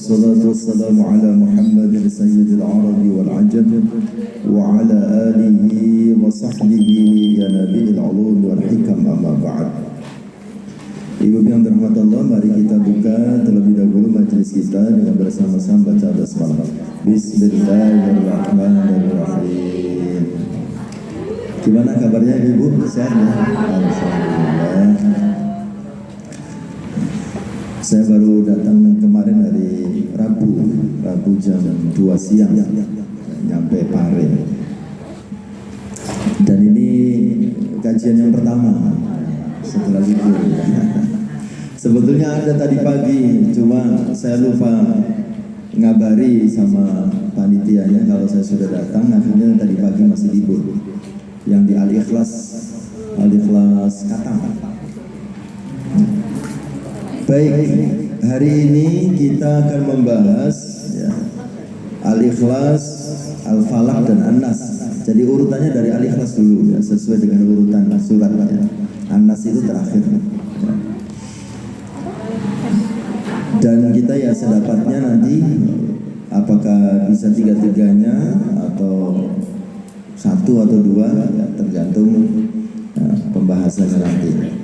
والصلاة والسلام على محمد سيد العرب والعجم وعلى آله وصحبه يا نبي العلوم والحكم أما بعد. Ibu yang dirahmati Allah, mari kita buka terlebih dahulu majelis kita dengan bersama-sama baca basmalah. Bismillahirrahmanirrahim. Gimana kabarnya Ibu? Sehat ya? Alhamdulillah. Saya baru datang kemarin dari Rabu jam 2 siang, nyampe Pare. Dan ini kajian yang pertama setelah libur. Sebetulnya ada tadi pagi, cuma saya lupa ngabari sama panitianya kalau saya sudah datang. Akhirnya tadi pagi masih libur. Yang di Al-Ikhlas Katang. Baik, hari ini kita akan membahas ya, Al-Ikhlas, Al-Falaq dan An-Nas. Jadi urutannya dari Al-Ikhlas dulu ya, sesuai dengan urutan surat ya. An-Nas itu terakhir ya. Dan kita ya sedapatnya nanti apakah bisa tiga-tiganya atau satu atau dua ya, tergantung ya, pembahasannya nanti.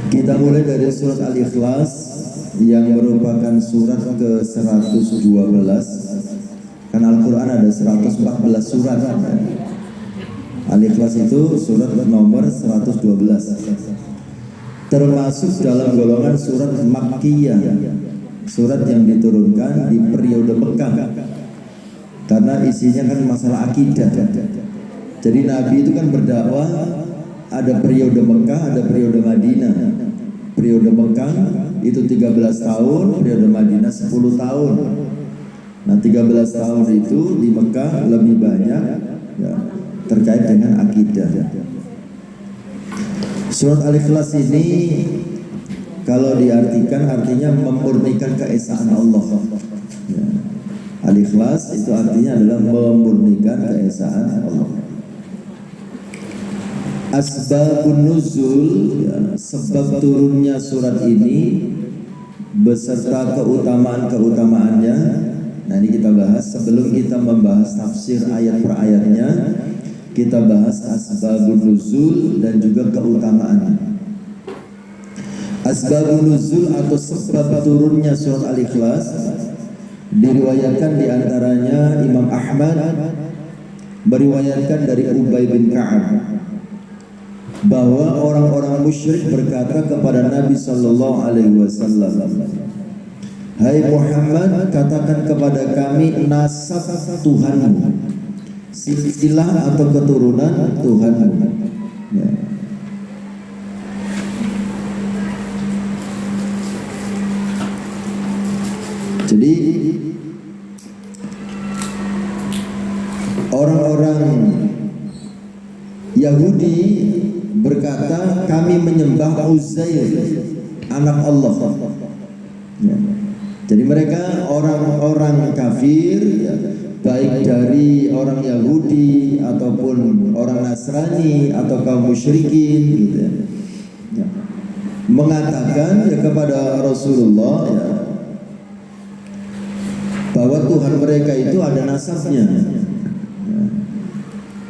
Kita mulai dari surat Al-Ikhlas yang merupakan surat ke-112. Kan Al-Quran ada 114 surat. Al-Ikhlas itu surat nomor 112. Termasuk dalam golongan surat Makkiyah, surat yang diturunkan di periode Mekah. Karena isinya kan masalah akidah. Jadi Nabi itu kan berdakwah ada periode Mekah, ada periode Madinah. Periode Mekah itu 13 tahun, periode Madinah 10 tahun. Nah 13 tahun itu di Mekah lebih banyak ya, terkait dengan akidah. Surat Al-Ikhlas ini kalau diartikan artinya memurnikan keesaan Allah ya. Al-Ikhlas itu artinya adalah memurnikan keesaan Allah. Asbabun nuzul ya, sebab turunnya surat ini beserta keutamaan-keutamaannya. Nah ini kita bahas sebelum kita membahas tafsir ayat per ayatnya. Kita bahas asbabun nuzul dan juga keutamaan. Asbabun nuzul atau sebab turunnya surat Al-Ikhlas diriwayatkan diantaranya Imam Ahmad meriwayatkan dari Ubay bin Ka'ab bahwa orang-orang musyrik berkata kepada Nabi Sallallahu Alaihi Wasallam, "Hai Muhammad, katakan kepada kami nasab Tuhanmu, silsilah atau keturunan Tuhanmu." Ya. Jadi orang-orang Yahudi berkata kami menyembah Uzair anak Allah ya. Jadi mereka orang-orang kafir ya, baik dari orang Yahudi ataupun orang Nasrani atau kaum musyrikin gitu ya. Ya. Mengatakan ya, kepada Rasulullah ya, bahwa Tuhan mereka itu ada nasabnya ya.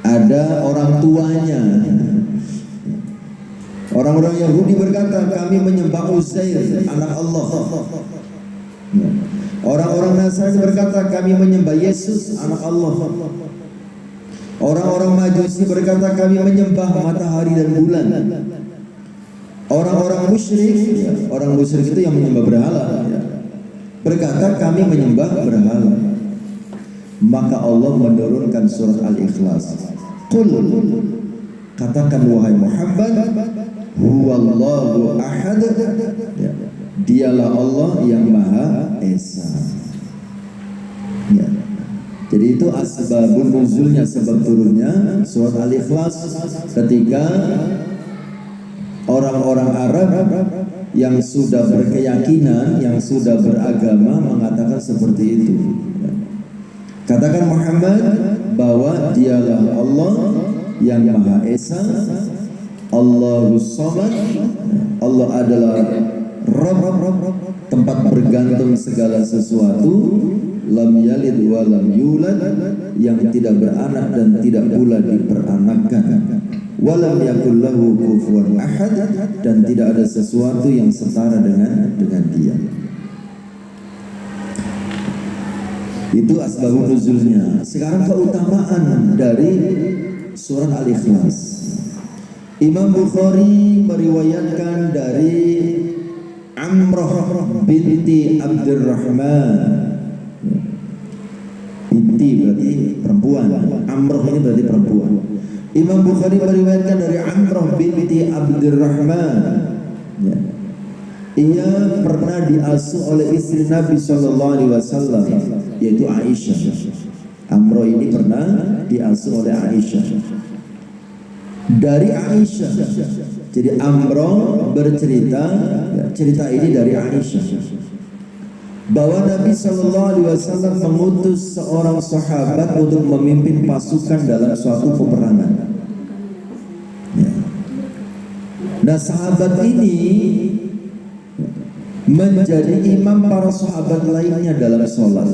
Ada orang tuanya. Orang-orang Yahudi berkata kami menyembah Uzair anak Allah. Orang-orang Nasrani berkata kami menyembah Yesus anak Allah. Orang-orang Majusi berkata kami menyembah matahari dan bulan. Orang-orang musyrik ya, orang musyrik itu yang menyembah berhala ya, berkata kami menyembah berhala. Maka Allah menurunkan surat Al-Ikhlas. Qul, katakan wahai Muhammad, huwallahu ahad ya, dialah Allah yang Maha Esa ya. Jadi itu asbabun nuzulnya, sebab turunnya surat Al-Ikhlas ketika orang-orang Arab yang sudah berkeyakinan, yang sudah beragama mengatakan seperti itu ya. Katakan Muhammad bahwa dialah Allah yang Maha Esa, Allahus Samad, Allah adalah Rabb, tempat bergantung segala sesuatu, lam yalid wa lam yulad, yang tidak beranak dan tidak pula diperanakkan, walam yakul lahu kufuwan ahad, dan tidak ada sesuatu yang setara dengan dia. Itu asbabun nuzulnya. Sekarang keutamaan dari surat Al-Ikhlas. Imam Bukhari meriwayatkan dari Amrah binti Abdurrahman. Binti berarti perempuan. Amrah ini berarti perempuan. Imam Bukhari meriwayatkan dari Amrah binti Abdurrahman. Ya. Ia pernah diasuh oleh istri Nabi Shallallahu Alaihi Wasallam, yaitu Aisyah. Amrah ini pernah diasuh oleh Aisyah. Dari Aisyah, jadi Amrah bercerita, cerita ini dari Aisyah, bahwa Nabi Shallallahu Alaihi Wasallam mengutus seorang sahabat untuk memimpin pasukan dalam suatu peperangan. Ya. Nah, sahabat ini menjadi imam para sahabat lainnya dalam sholat.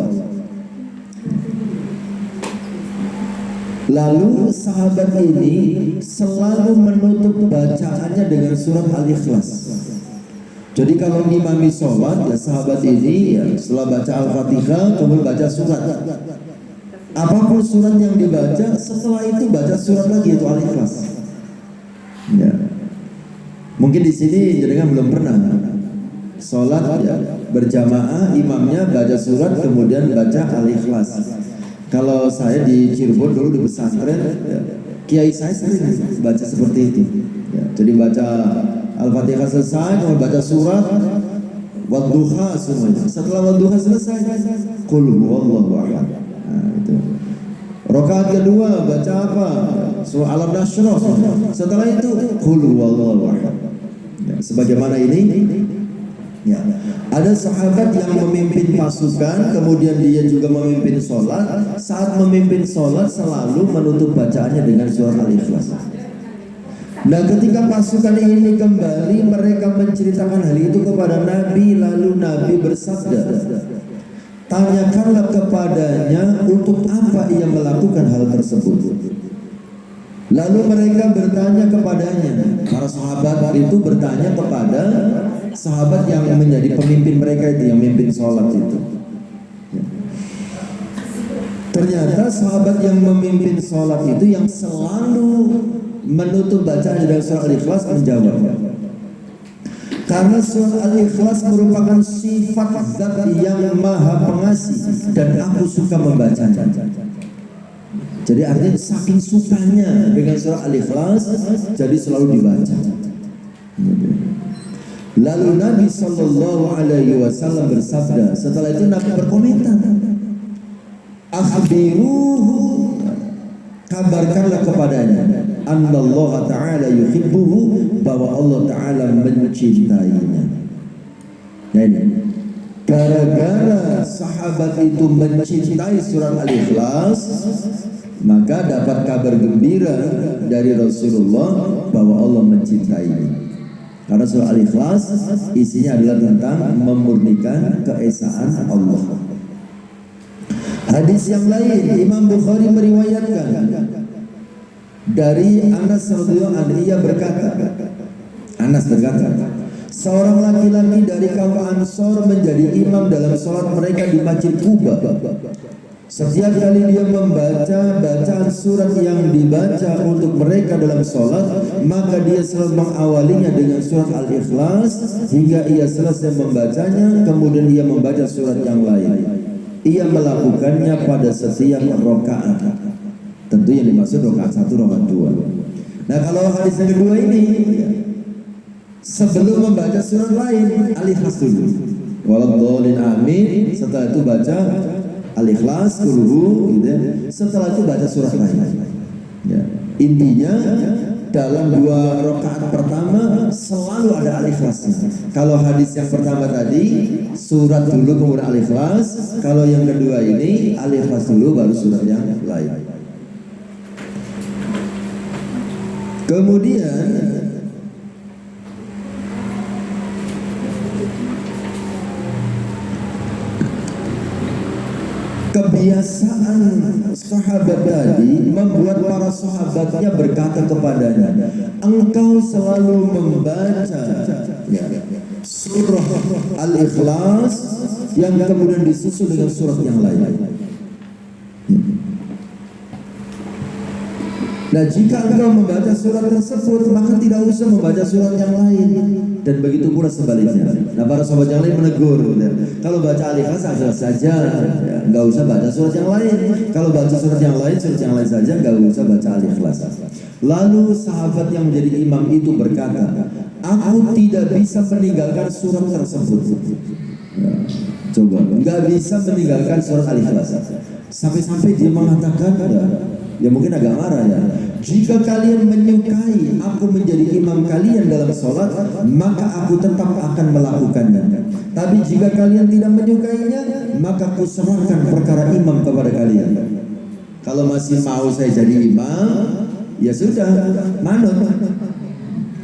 Lalu sahabat ini selalu menutup bacaannya dengan surat Al-Ikhlas. Jadi kalau ngimami sholat, ya sahabat ini ya, setelah baca Al-Fatihah kemudian baca surat. Apapun surat yang dibaca, setelah itu baca surat lagi, itu Al-Ikhlas. Ya. Mungkin di sini jenengan belum pernah sholat ya, berjamaah, imamnya baca surat kemudian baca Al-Ikhlas. Kalau saya di Cirebon dulu di pesantren, ya, kiai saya sering baca seperti itu. Ya, jadi baca Al-Fatihah selesai, kemudian baca surat Wadduha semuanya. Setelah Wadduha selesai, Qul huwallahu ahad. Nah, itu. Rakaat kedua baca apa? Surah Al-Nashrah. Setelah itu Qul huwallahu ahad. Ya, sebagaimana ini. Ya. Ada sahabat yang memimpin pasukan, kemudian dia juga memimpin sholat. Saat memimpin sholat selalu menutup bacaannya dengan surat Al-Ikhlas. Nah, ketika pasukan ini kembali, mereka menceritakan hal itu kepada Nabi. Lalu Nabi bersabda, tanyakanlah kepadanya untuk apa ia melakukan hal tersebut. Lalu mereka bertanya kepadanya, para sahabat itu bertanya kepada sahabat yang menjadi pemimpin mereka itu, yang memimpin sholat itu. Ternyata sahabat yang memimpin sholat itu yang selalu menutup bacaan dari surah Al-Ikhlas menjawab, karena surah Al-Ikhlas merupakan sifat zat yang maha pengasih dan aku suka membacanya. Jadi artinya saking sukanya dengan surah Al-Ikhlas, jadi selalu dibaca. Lalu Nabi Shallallahu Alaihi Wasallam bersabda, setelah itu Nabi berkomentar, akhbiruhu, kabarkanlah kepadanya, annallaha ta'ala yuhibbuhu, bahwa Allah Ta'ala mencintainya. Nah ini, gara-gara sahabat itu mencintai surat Al-Ikhlas, maka dapat kabar gembira dari Rasulullah bahwa Allah mencintainya. Karena surah Al-Ikhlas isinya adalah tentang memurnikan keesaan Allah. Hadis yang lain, Imam Bukhari meriwayatkan dari Anas radhiyallahu anhu, ia berkata, Anas berkata, seorang laki-laki dari kaum Ansor menjadi imam dalam sholat mereka di Masjid Quba. Setiap kali dia membaca bacaan surat yang dibaca untuk mereka dalam sholat, maka dia selalu mengawalinya dengan surat Al-Ikhlas hingga ia selesai membacanya, kemudian ia membaca surat yang lain. Ia melakukannya pada setiap rakaat. Tentu yang dimaksud rakaat 1, rakaat 2. Nah, kalau hadis yang kedua ini, sebelum membaca surat lain, Al-Ikhlas dulu. Waladhdallin amin. Setelah itu baca Al-Ikhlas, kulhu, gitu ya. Setelah itu baca surat lain. Ya. Intinya dalam 2 rakaat pertama selalu ada Al-Ikhlasnya. Kalau hadis yang pertama tadi surat dulu kemudian Al-Ikhlas, kalau yang kedua ini Al-Ikhlas dulu baru surat yang lain. Kemudian Kebiasaan sahabat tadi membuat para sahabatnya berkata kepadanya, engkau selalu membaca surah Al-Ikhlas yang kemudian disusul dengan surat yang lain. Nah, jika engkau membaca surat tersebut, maka tidak usah membaca surat yang lain. Dan begitu pula sebaliknya. Nah, para sahabat yang lain menegur, kalau baca Al-Ikhlas saja, nggak usah baca surat yang lain. Kalau baca surat yang lain saja, nggak usah baca Al-Ikhlas. Lalu sahabat yang menjadi imam itu berkata, aku tidak bisa meninggalkan surat tersebut. Coba, nggak bisa meninggalkan surat Al-Ikhlas. Sampai-sampai dia mengatakan, ya mungkin agak marah ya, jika kalian menyukai aku menjadi imam kalian dalam sholat, maka aku tetap akan melakukannya. Tapi jika kalian tidak menyukainya, maka aku serahkan perkara imam kepada kalian. Kalau masih mau saya jadi imam, ya sudah, manut.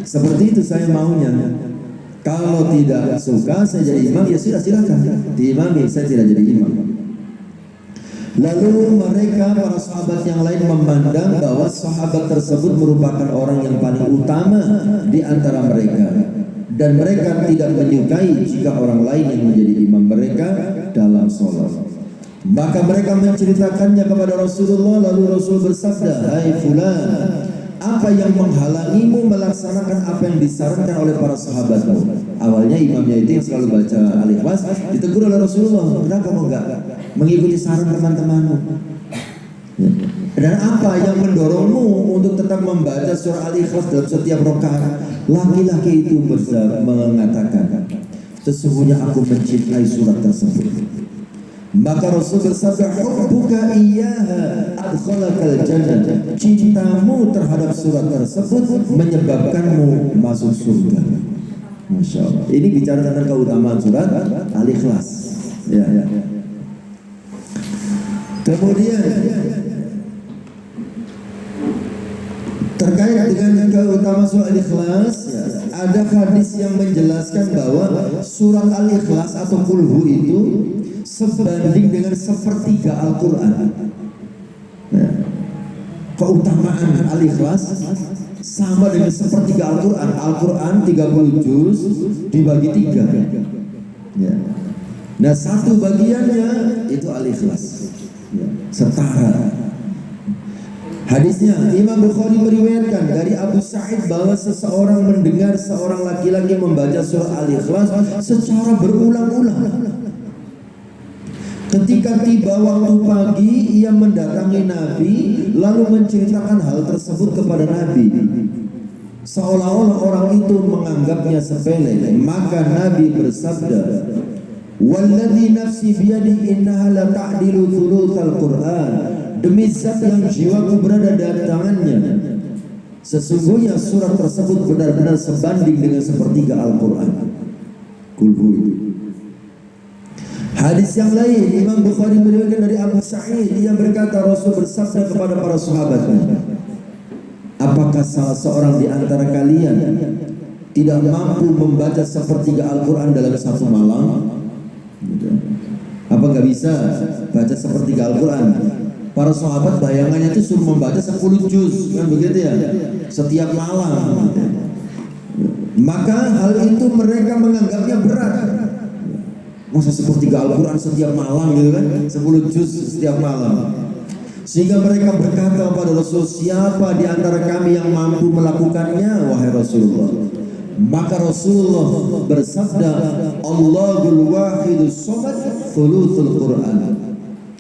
Seperti itu saya maunya. Kalau tidak suka saya jadi imam, ya sudah, silakan diimami, saya tidak jadi imam. Lalu mereka, para sahabat yang lain memandang bahwa sahabat tersebut merupakan orang yang paling utama di antara mereka, dan mereka tidak menyukai jika orang lain yang menjadi imam mereka dalam sholat. Maka mereka menceritakannya kepada Rasulullah. Lalu Rasul bersabda, hai fulan, apa yang menghalangimu melaksanakan apa yang disarankan oleh para sahabatmu? Awalnya imamnya itu yang selalu baca Al-Ikhlas ditegur oleh Rasulullah, kenapa kau enggak mengikuti saran teman-temanmu? Dan apa yang mendorongmu untuk tetap membaca surah Al-Ikhlas dalam setiap rakaat? Laki-laki itu mengatakan, sesungguhnya aku mencintai surat tersebut. Maka Rasul bersabda, hubbuka iyyaha adkhalakal jannah. Cintamu terhadap surat tersebut menyebabkanmu masuk surga. Masya Allah. Ini bicara tentang keutamaan surat Al-Ikhlas. Ya. Kemudian terkait dengan keutamaan surat Al-Ikhlas, ada hadis yang menjelaskan bahwa surat Al-Ikhlas atau kulhu itu sebanding dengan sepertiga Al-Quran. Keutamaan Al-Ikhlas sama dengan sepertiga Al-Quran. Al-Quran 30 juz dibagi 3. Nah, satu bagiannya itu Al-Ikhlas. Setara. Hadisnya Imam Bukhari meriwayatkan dari Abu Sa'id bahwa seseorang mendengar seorang laki-laki membaca surah Al-Ikhlas secara berulang-ulang. Ketika tiba waktu pagi, ia mendatangi Nabi lalu menceritakan hal tersebut kepada Nabi. Seolah-olah orang itu menganggapnya sepele. Maka Nabi bersabda, "Walladzi nafsi biyadihi innaha la ta'dilu thulutsal Qur'an." Demi zat yang jiwaku berada di tangannya, sesungguhnya surat tersebut benar-benar sebanding dengan sepertiga Al-Quran. Kulhu. Hadis yang lain Imam Bukhari meriwayatkan dari Abu Sa'id, ia berkata Rasul bersabda kepada para sahabatnya, apakah salah seorang di antara kalian tidak mampu membaca sepertiga Al-Quran dalam satu malam? Apa nggak bisa baca sepertiga Al-Quran? Para sahabat bayangannya itu suruh membaca 10 juz, kan begitu ya, setiap malam. Maka hal itu mereka menganggapnya berat. Masa sepertiga Al-Quran setiap malam gitu kan, 10 juz setiap malam. Sehingga mereka berkata kepada Rasul, siapa di antara kami yang mampu melakukannya, wahai Rasulullah? Maka Rasulullah bersabda, Allahul wahidus somad thuluthul Quran.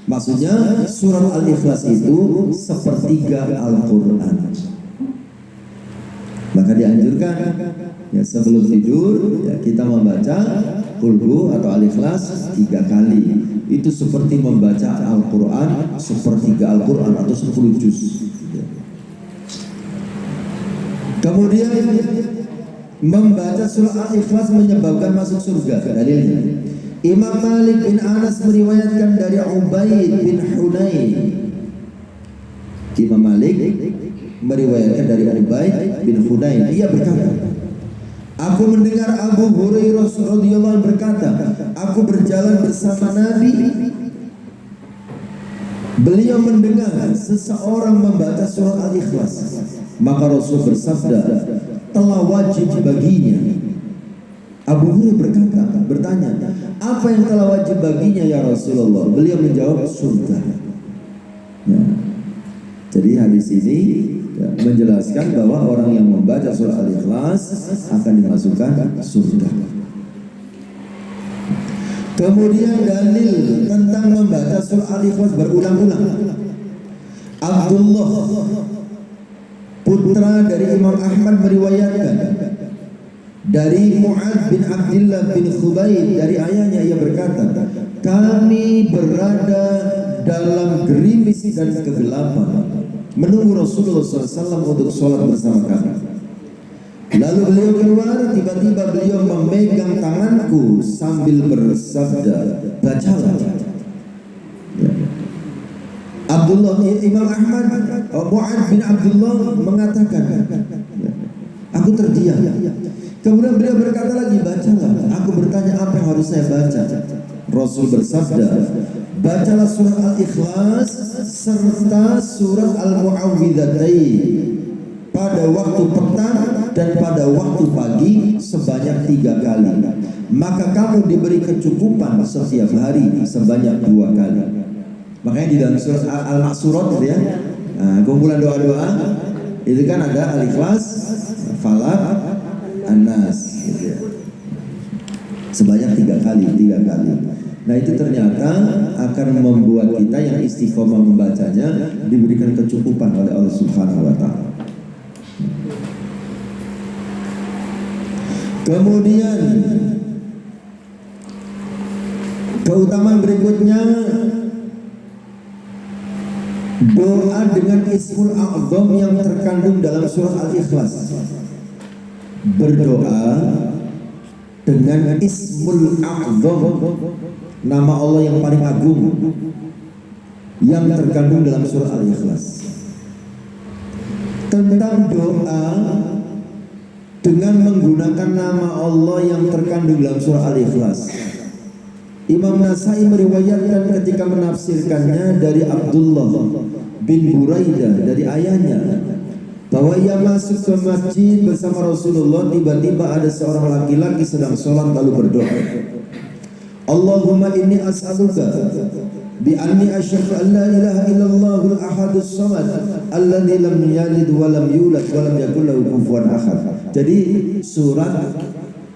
Maksudnya surat Al-Ikhlas itu sepertiga Al-Quran. Maka dianjurkan ya sebelum tidur ya kita membaca Qul atau Al-Ikhlas 3 kali. Itu seperti membaca Al-Quran sepertiga Al-Quran atau 10 juz. Kemudian membaca surah Al-Ikhlas menyebabkan masuk surga. Dalilnya Imam Malik bin Anas meriwayatkan dari Ubaid bin Hunain. Imam Malik meriwayatkan dari Ubaid bin Hunain. Ia berkata, aku mendengar Abu Hurairah radhiyallahu anhu berkata, aku berjalan bersama Nabi Beliau mendengar seseorang membaca surat Al-Ikhlas, maka Rasul bersabda, telah wajib baginya. Abu Hurairah bertanya, apa yang telah wajib baginya ya Rasulullah? Beliau menjawab, surga. Ya. Jadi hadis ini menjelaskan bahwa orang yang membaca surat Al-Ikhlas akan dimasukkan surga. Kemudian dalil tentang membaca surah Al-Ikhlas berulang-ulang. Abdullah putra dari Imam Ahmad meriwayatkan dari Mu'adz bin Abdullah bin Khubayb dari ayahnya, ia berkata, kami berada dalam gerimis dan kegelapan menunggu Rasulullah SAW untuk sholat bersama kami. Lalu beliau keluar, tiba-tiba beliau memegang tanganku sambil bersabda, bacalah. Ya. Abdullah Imam Ahmad Mu'adz bin Abdullah mengatakan, ya, aku terdiam. Kemudian beliau berkata lagi, bacalah. Aku bertanya, apa yang harus saya baca? Rasul bersabda, bacalah surah Al-Ikhlas serta surah Al-Mu'awwidzatain pada waktu petang dan pada waktu pagi sebanyak 3 kali. Maka kamu diberi kecukupan setiap hari sebanyak 2 kali. Makanya di dalam surah Al-Ma'surat gitu ya, kumpulan doa-doa itu kan ada Al-Ikhlas, Falaq, An-Nas gitu ya. Sebanyak 3 kali. Nah itu ternyata akan membuat kita yang istiqomah membacanya diberikan kecukupan oleh Allah Subhanahu wa Ta'ala. Kemudian keutamaan berikutnya, doa dengan Ismul A'zam yang terkandung dalam surah Al-Ikhlas. Berdoa dengan Ismul A'zam, nama Allah yang paling agung yang terkandung dalam surah Al-Ikhlas. Tentang doa dengan menggunakan nama Allah yang terkandung dalam surah Al-Ikhlas, Imam Nasai meriwayatkan ketika menafsirkannya dari Abdullah bin Buraidah dari ayahnya bahwa ia masuk ke masjid bersama Rasulullah. Tiba-tiba ada seorang laki-laki sedang sholat lalu berdoa, Allahumma inni as'aluka bi anni asyhadu an la ilaha illallahul ahadus samad alladzi lam yalid wa lam yulad wa lam yakul lahu kufuwan ahad. Jadi surat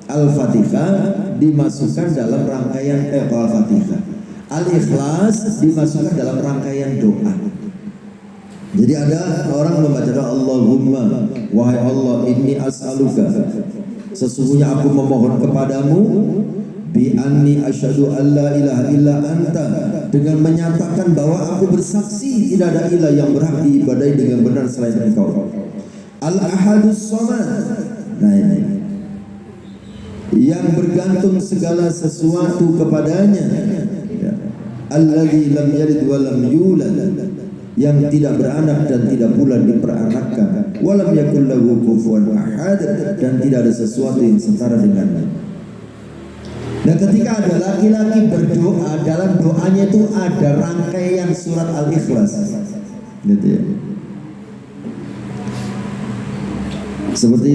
Al-Fatihah dimasukkan dalam rangkaian Al-Fatihah. Al-Ikhlas dimasukkan dalam rangkaian doa. Jadi ada orang membaca doa, Allahumma, wahai Allah, inni as'aluka, sesungguhnya aku memohon kepadamu, bi anni asyhadu an la ilaha illa anta, dengan menyatakan bahwa aku bersaksi tidak ada ilah yang berhak diibadahi dengan benar selain Engkau. Al-Ahadus Samad, nah ini yang bergantung segala sesuatu kepadanya, alladzi lam yalid wa lam yulad, yang tidak beranak dan tidak pula diperanakkan, wa lam yakul lahu kufuwan ahad, dan tidak ada sesuatu yang setara dengannya. Dan ketika ada laki-laki berdoa, dalam doanya itu ada rangkaian surat Al-Ikhlas, gitu ya. Seperti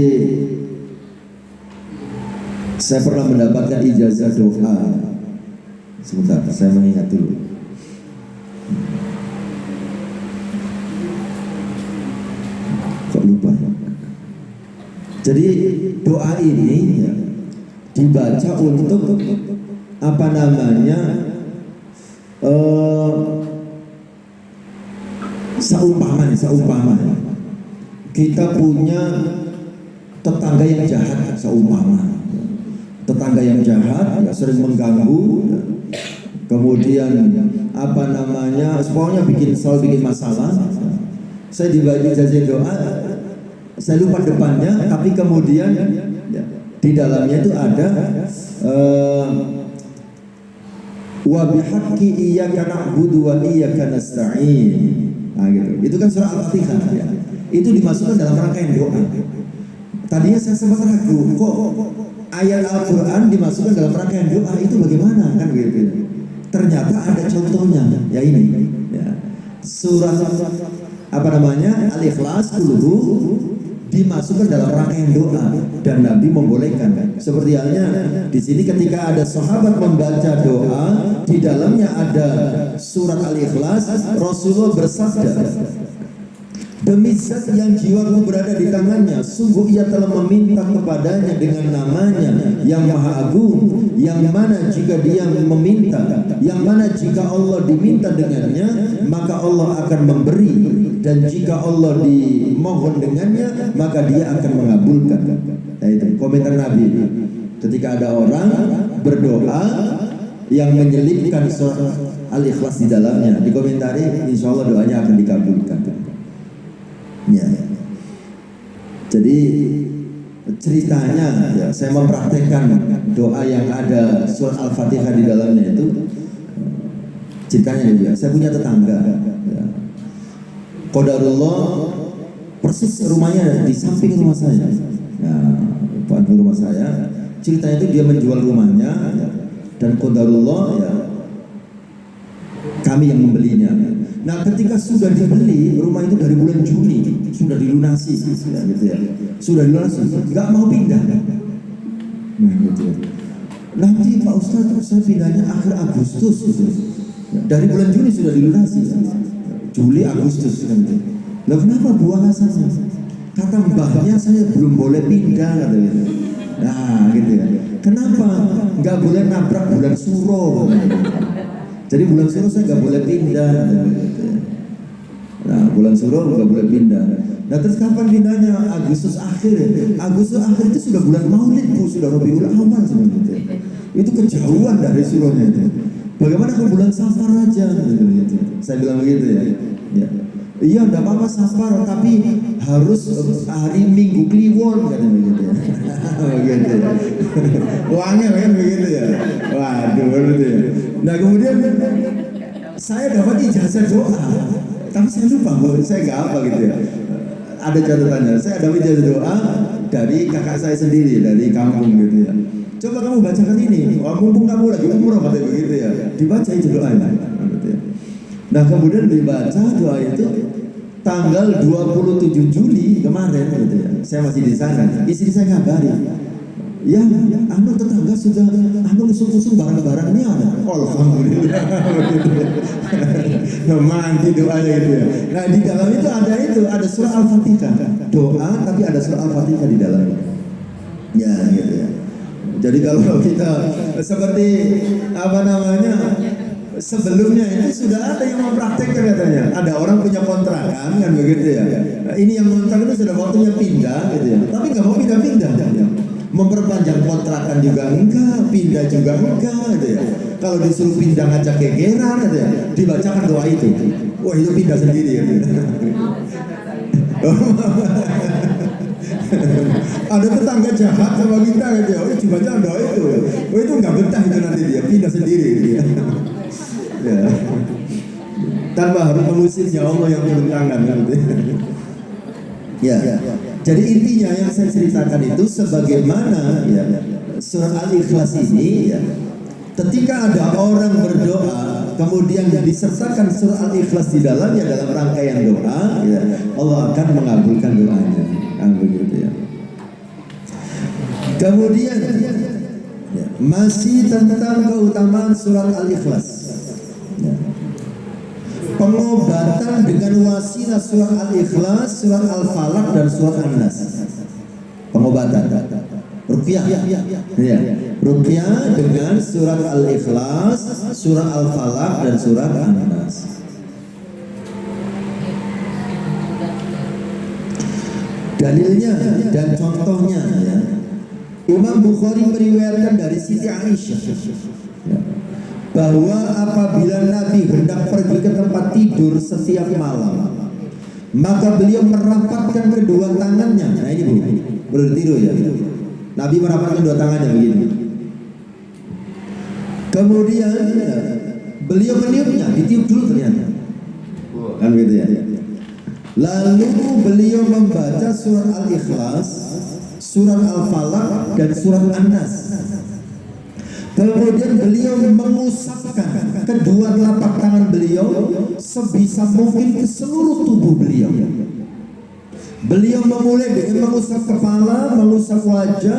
saya pernah mendapatkan ijazah doa. Sebentar, saya mengingat dulu. Kok lupa ya? Jadi doa ini ya, dibaca untuk apa namanya, seumpama kita punya tetangga yang jahat, seumpama tetangga yang jahat ya, sering mengganggu ya. Kemudian apa namanya, pokoknya selalu bikin masalah. Saya dibagi ijazah doa, saya lupa depannya, tapi kemudian ya, di dalamnya itu ada wa bihaqqi iyyaka na'budu wa iyyaka nasta'in. Nah gitu. Itu kan surah Al-Fatihah ya. Itu dimasukkan dalam rangkaian doa. Tadinya saya sempat ragu, kok ayat Al-Quran dimasukkan dalam rangkaian doa, itu bagaimana kan gitu. Ternyata ada contohnya, ya ini ya. surat Al-Ikhlas kulhu dimasukkan dalam rangkaian doa dan Nabi membolehkan. Seperti halnya di sini ketika ada sahabat membaca doa di dalamnya ada surat Al-Ikhlas, Rasulullah bersabda, demi zat yang jiwaku berada di tangannya, sungguh ia telah meminta kepadanya dengan namanya yang maha agung, yang mana jika dia meminta, yang mana jika Allah diminta dengannya, maka Allah akan memberi, dan jika Allah dimohon dengannya, maka dia akan mengabulkan. Nah, itu komentar Nabi ketika ada orang berdoa yang menyelipkan surat Al-Ikhlas di dalamnya, dikomentari insya Allah doanya akan dikabulkan. Ya. Jadi ceritanya ya, saya mempraktekkan doa yang ada surat Al-Fatihah di dalamnya itu. Ceritanya juga, saya punya tetangga ya. Qadarullah persis rumahnya di samping rumah saya. Ya, rumah saya. Ceritanya itu dia menjual rumahnya ya, dan qadarullah ya kami yang membelinya. Nah, ketika sudah dibeli rumah itu dari bulan Juni sudah dilunasi, ya, gitu ya. Sudah dilunasi, nggak mau pindah. Nah, gitu ya. Nanti Pak Ustadz saya pindahnya akhir Agustus, gitu. Dari bulan Juni sudah dilunasi, ya. Juli Agustus kan. Lah kenapa buang alasannya? Kata mbahnya saya belum boleh pindah, kata gitu. Nah, gitu ya. Kenapa? Nggak boleh nabrak bulan Suro. Jadi bulan Suro saya nggak boleh pindah. Nah, bulan Suro nggak boleh pindah. Nah, terus kapan pindahnya? Agustus akhir. Agustus akhir itu sudah bulan Maulid, Bu, sudah Rabiul Awal sebenarnya. Itu kejauhan dari Suronya itu. Bagaimana kalau bulan Safar aja? Gitu. Saya bilang begitu ya. Ya. Iya, enggak apa-apa Safar, tapi harus hari Minggu Kliwon katanya begitu ya. Begitu ya. Uangnya kan begitu ya. Waduh, begitu ya. Nah, kemudian saya dapat ijazah doa, tapi saya lupa, saya nggak apa gitu ya. Ada catatannya, saya dapat ijazah doa dari kakak saya sendiri dari kampung gitu ya. Coba kamu bacakan ini, wah mumpung kamu lagi umroh katanya begitu ya. Dibaca itu doanya. Gitu ya. Nah, kemudian dibaca doa itu tanggal 27 Juli kemarin gitu ya. Saya masih di sana. Istri saya ngabari, ya, anu tetangga sudah usung-usung barang-barangnya. Alhamdulillah. Nah, mandi doanya gitu ya. Nah, di dalam itu ada surah Al-Fatihah. Doa tapi ada surah Al-Fatihah di dalamnya. Ya, gitu ya. Jadi kalau kita seperti sebelumnya ini sudah ada yang mempraktekkan katanya. Ada orang punya kontrakan kan begitu ya. Ini yang kontrak itu sudah waktunya pindah gitu ya. Tapi nggak mau pindah-pindah. Memperpanjang kontrakan juga enggak, pindah juga enggak gitu ya. Kalau disuruh pindah ngajak kegeran gitu ya. Dibacakan doa itu. Wah, itu pindah sendiri ya. Ada tetangga jahat sama kita gitu ya. Dibaca doa itu. Oh, itu nggak betah itu nanti dia pindah sendiri gitu ya. Ya. Tanpa harus mengusirnya Allah yang turun tangan gitu. Ya. Jadi intinya yang saya ceritakan itu sebagaimana ya, surat Al-Ikhlas ini ya, ketika ada orang berdoa kemudian disertakan surat Al-Ikhlas di dalamnya dalam rangkaian doa ya, Allah akan mengabulkan doanya kan begitu ya. Kemudian ya, masih tentang keutamaan surat Al-Ikhlas ya. Pengobatan dengan wasilah surat Al-Ikhlas, surat Al-Falaq dan surat An-Nas. Pengobatan. Ruqyah. Ya. Ruqyah dengan surat Al-Ikhlas, surat Al-Falaq dan surat An-Nas. Dalilnya dan contohnya ya. Imam Bukhari meriwayatkan dari Siti Aisyah ya, bahwa apabila Nabi hendak pergi ke tempat tidur setiap malam, maka beliau merapatkan kedua tangannya. Nah ini bertiru ya. Nabi merapatkan kedua tangannya begini. Kemudian ya, beliau meniupnya, ditiup dulu ternyata. Kan gitu ya. Lalu beliau membaca surat Al-Ikhlas, surat Al-Falaq dan surat An-Nas. Kemudian beliau mengusapkan kedua telapak tangan beliau sebisa mungkin ke seluruh tubuh beliau. Beliau memulai dengan mengusap kepala, mengusap wajah,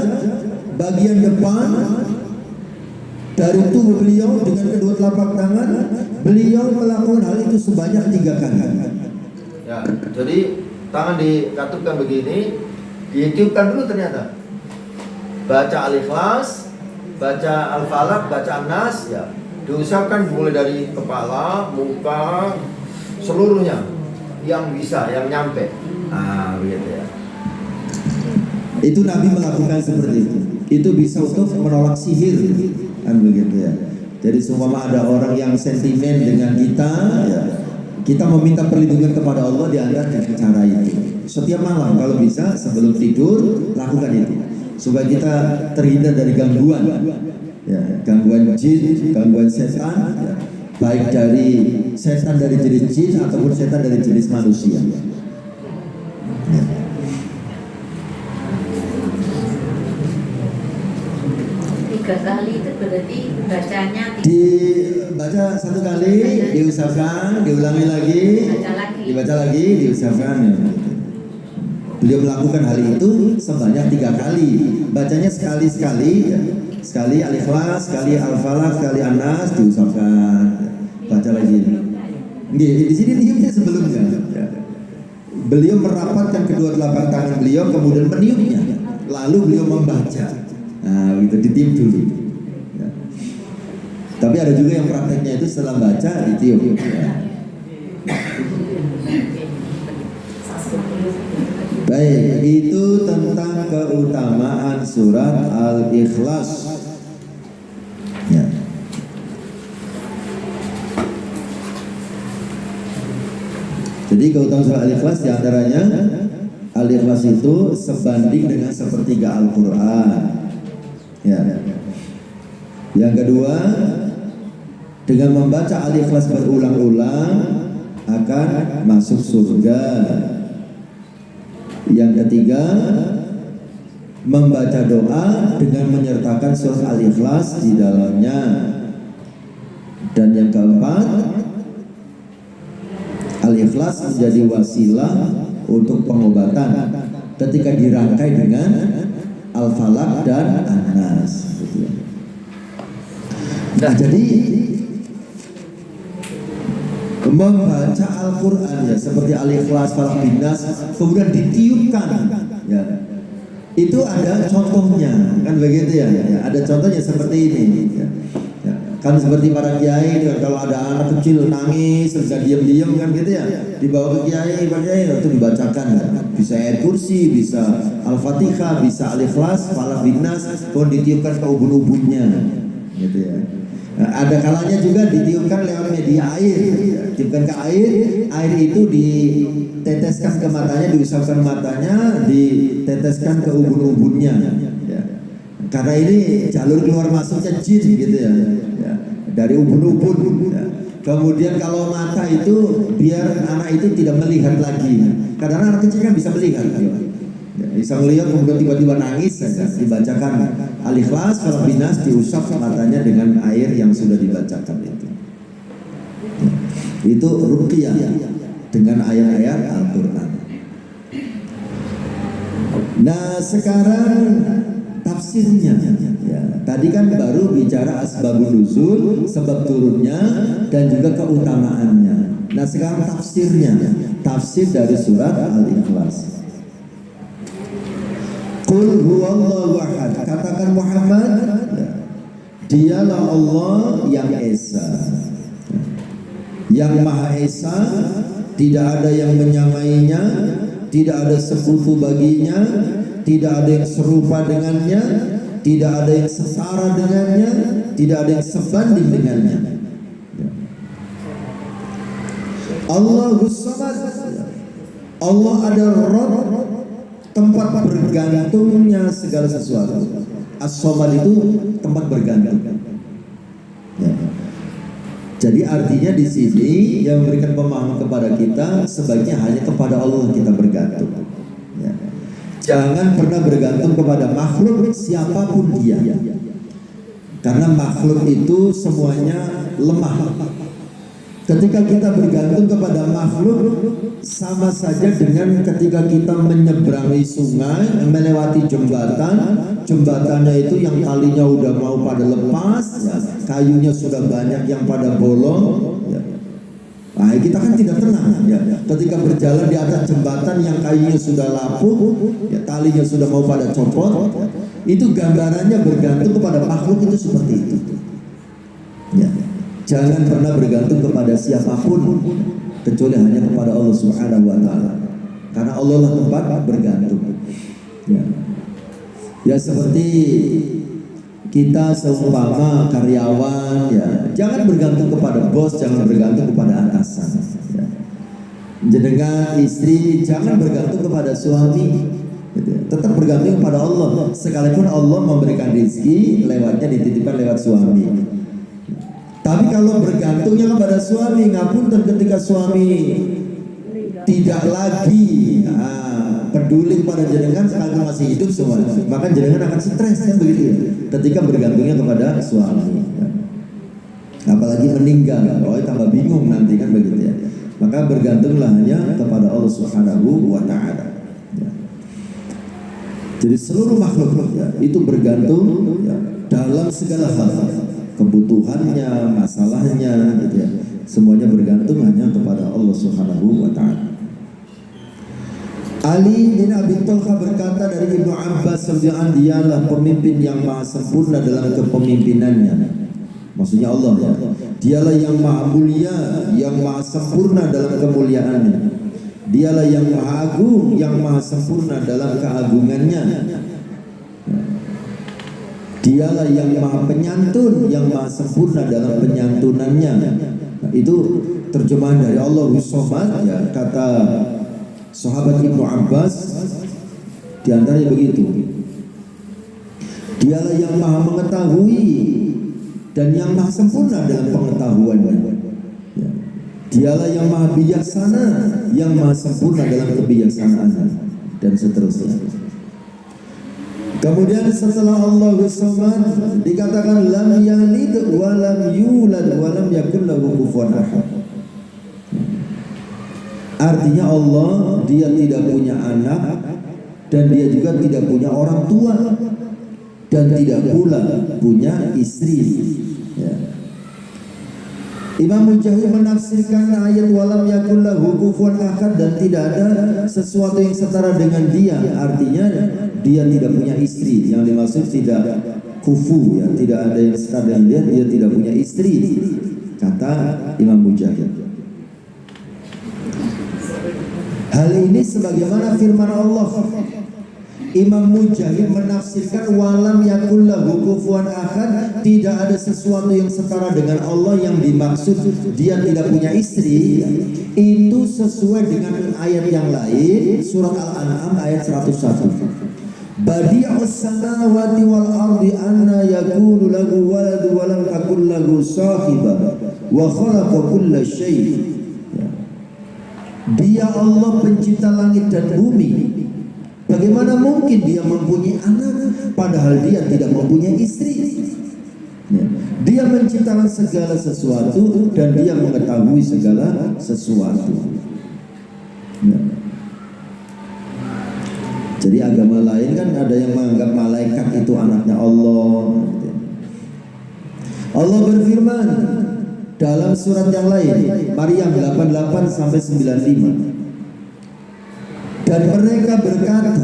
bagian depan dari tubuh beliau dengan kedua telapak tangan. Beliau melakukan hal itu sebanyak 3 kali. Ya, jadi tangan dikatupkan begini, ditiupkan dulu ternyata. Baca Al-Ikhlas, baca Al-Falaq, baca An-Nas, ya. Diusapkan mulai dari kepala, muka, seluruhnya yang bisa, yang nyampe. Ah, begitu ya. Itu Nabi melakukan seperti itu. Itu bisa untuk menolak sihir, kan begitu ya. Jadi seumpama ada orang yang sentimen dengan kita, ya, kita meminta perlindungan kepada Allah di antara dengan cara itu. Setiap malam kalau bisa sebelum tidur lakukan itu supaya kita terhindar dari gangguan, ya, gangguan jin, gangguan setan, ya, baik dari setan dari jenis jin ataupun setan dari jenis manusia. Ya. 3 kali itu berarti bacanya dibaca 1 kali, diusapkan, diulangi lagi, dibaca lagi, diusapkan. Ya. Beliau melakukan hal itu sebanyak 3 kali. Bacanya sekali-sekali, ya. Sekali Al-Ikhlas, sekali Al-Falaq, sekali An-Nas, diusapkan. Baca lagi. Di sini niupnya sebelumnya. Ya. Beliau merapatkan kedua telapak tangan beliau, kemudian meniupnya. Lalu beliau membaca. Nah, itu ditiup dulu. Ya. Tapi ada juga yang prakteknya itu setelah baca ditiup. Ya. Baik, itu tentang keutamaan surat Al-Ikhlas. Ya. Jadi keutamaan surat Al-Ikhlas diantaranya Al-Ikhlas itu sebanding dengan sepertiga Al-Quran. Ya. Yang kedua, dengan membaca Al-Ikhlas berulang-ulang akan masuk surga. Yang ketiga, membaca doa dengan menyertakan surat Al-Ikhlas di dalamnya. Dan yang keempat, Al-Ikhlas menjadi wasilah untuk pengobatan ketika dirangkai dengan Al-Falaq dan An-Nas. Nah, jadi membaca Al-Quran ya seperti Al-Ikhlas, Falaq, An-Nas, kemudian ditiupkan, ya. Itu ada contohnya, kan begitu ya? Ya, ada contohnya seperti ini. Ya. Ya. Kan seperti para kiai, kalau ada anak kecil nangis, terus diam-diam kan gitu ya, dibawa ke kiai, Pak Kiai itu dibacakan, ya. Bisa ayat kursi, bisa Al-Fatihah, bisa Al-Ikhlas, Falaq, An-Nas, kemudian ditiupkan ke ubun-ubunnya, gitu ya. Nah, ada kalanya juga ditiupkan lewat media air, tiupkan ke air itu diteteskan ke matanya, diusapkan matanya, diteteskan ke ubun-ubunnya, ya. Karena ini jalur keluar masuknya jin gitu ya, ya. Dari ubun-ubun. Ya. Kemudian kalau mata itu biar anak itu tidak melihat lagi, karena anak kecil kan bisa melihat, ya. Bisa melihat kemudian tiba-tiba nangis saja, dibacakan Al-Ikhlas, Falaq, An-Nas, diusap matanya dengan air yang sudah dibacakan itu. Itu ruqyah dengan ayat-ayat Al-Quran. Nah, sekarang tafsirnya. Ya, tadi kan baru bicara asbabun nuzul, sebab turunnya dan juga keutamaannya. Nah, sekarang tafsirnya. Tafsir dari surat Al-Ikhlas. Qul huwallahu ahad. Katakan Muhammad, dialah Allah yang esa, yang Maha Esa, tidak ada yang menyamainya, tidak ada sekutu baginya, tidak ada yang serupa dengannya, tidak ada yang setara dengannya, tidak ada yang sebanding dengannya. Allahus Samad. Allah adalah Rabb, tempat bergantungnya segala sesuatu. As-Samad itu tempat bergantung. Ya. Jadi artinya di sini yang memberikan pemahaman kepada kita sebaiknya hanya kepada Allah kita bergantung. Ya. Jangan pernah bergantung kepada makhluk siapapun dia. Karena makhluk itu semuanya lemah. Ketika kita bergantung kepada makhluk, sama saja dengan ketika kita menyeberangi sungai, melewati jembatan. Jembatannya itu yang talinya udah mau pada lepas, ya, kayunya sudah banyak yang pada bolong. Ya. Nah, kita kan tidak tenang, ya. Ketika berjalan di atas jembatan yang kayunya sudah lapuk, ya, talinya sudah mau pada copot, itu gambarannya bergantung kepada makhluk itu seperti itu. Ya. Jangan pernah bergantung kepada siapapun kecuali hanya kepada Allah Subhanahu wa taala. Karena Allah lah tempat bergantung. Ya. Ya seperti kita seumpama karyawan, ya, jangan bergantung kepada bos, jangan bergantung kepada atasan. Ya. Jenengan istri jangan bergantung kepada suami. Gitu. Tetap bergantung kepada Allah. Sekalipun Allah memberikan rezeki, lewatnya dititipkan lewat suami. Tapi kalau bergantungnya kepada suami, ngapunten ketika suami tidak lagi peduli pada jenengan sekalipun masih hidup semua, maka jenengan akan stres kan begitu ya. Ketika bergantungnya kepada suami, ya. Apalagi meninggal, oh tambah bingung nanti kan begitu ya. Maka bergantunglah hanya kepada Allah Subhanahu wa taala. Ya. Jadi seluruh makhluk ya, itu bergantung ya, dalam segala hal. Kebutuhannya, masalahnya, gitu ya. Semuanya bergantung hanya kepada Allah Subhanahu wa taala. Ali bin Abi Thalha berkata dari Ibnu Abbas radhiyallahu anhu, dialah pemimpin yang maha sempurna dalam kepemimpinannya. Maksudnya Allah ya. Dialah yang maha mulia, yang maha sempurna dalam kemuliaannya. Dialah yang maha agung, yang maha sempurna dalam keagungannya. Dialah yang maha penyantun, yang maha sempurna dalam penyantunannya. Nah, itu terjemahan dari Allah Somad ya, kata sahabat Ibnu Abbas diantaranya begitu. Dialah yang maha mengetahui dan yang maha sempurna dalam pengetahuannya. Ya. Dialah yang maha bijaksana, yang maha sempurna dalam kebijaksanaan dan seterusnya. Kemudian setelah Allah Somad dikatakan lam yalid wa lam yulad wa lam yakul lahu kufuwan ahad. Artinya Allah, dia tidak punya anak dan dia juga tidak punya orang tua dan tidak pula punya istri. Ya. Imam Mujahid menafsirkan ayat walam yakul lahu kufuwan ahad, dan tidak ada sesuatu yang setara dengan dia. Artinya dia tidak punya istri. Yang dimaksud tidak kufu ya, tidak ada yang setara dengan dia. Dia tidak punya istri, kata Imam Mujahid. Hal ini sebagaimana firman Allah. Imam Mujahid menafsirkan walam yakul lahu kufuwan ahad, tidak ada sesuatu yang setara dengan Allah. Yang dimaksud dia tidak punya istri itu sesuai dengan ayat yang lain, surat Al-An'am ayat 101. Badi'us samawati wal ardi anna yakunu lahu waladu wa lam takul lahu sahibah wa khalaqa kulla syai'. Dia Allah pencipta langit dan bumi. Bagaimana mungkin dia mempunyai anak padahal dia tidak mempunyai istri? Ya. Dia menciptakan segala sesuatu dan dia mengetahui segala sesuatu. Ya. Jadi agama lain kan ada yang menganggap malaikat itu anaknya Allah. Allah berfirman dalam surat yang lain, Maryam 88 sampai 95. Dan mereka berkata,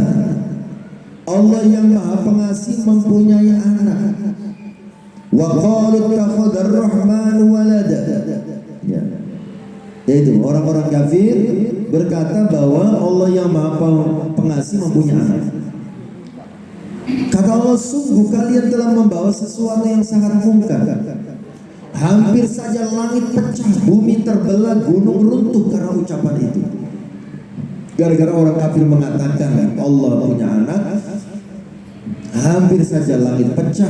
Allah yang Maha Pengasih mempunyai anak. Wa qalu ittakhadha ar-rahman walada. Ya. Yaitu orang-orang kafir berkata bahwa Allah yang Maha Pengasih mempunyai anak. Kata Allah, sungguh kalian telah membawa sesuatu yang sangat mungkar. Hampir saja langit pecah, bumi terbelah, gunung runtuh karena ucapan itu. Gara-gara orang kafir mengatakan Allah punya anak, hampir saja langit pecah,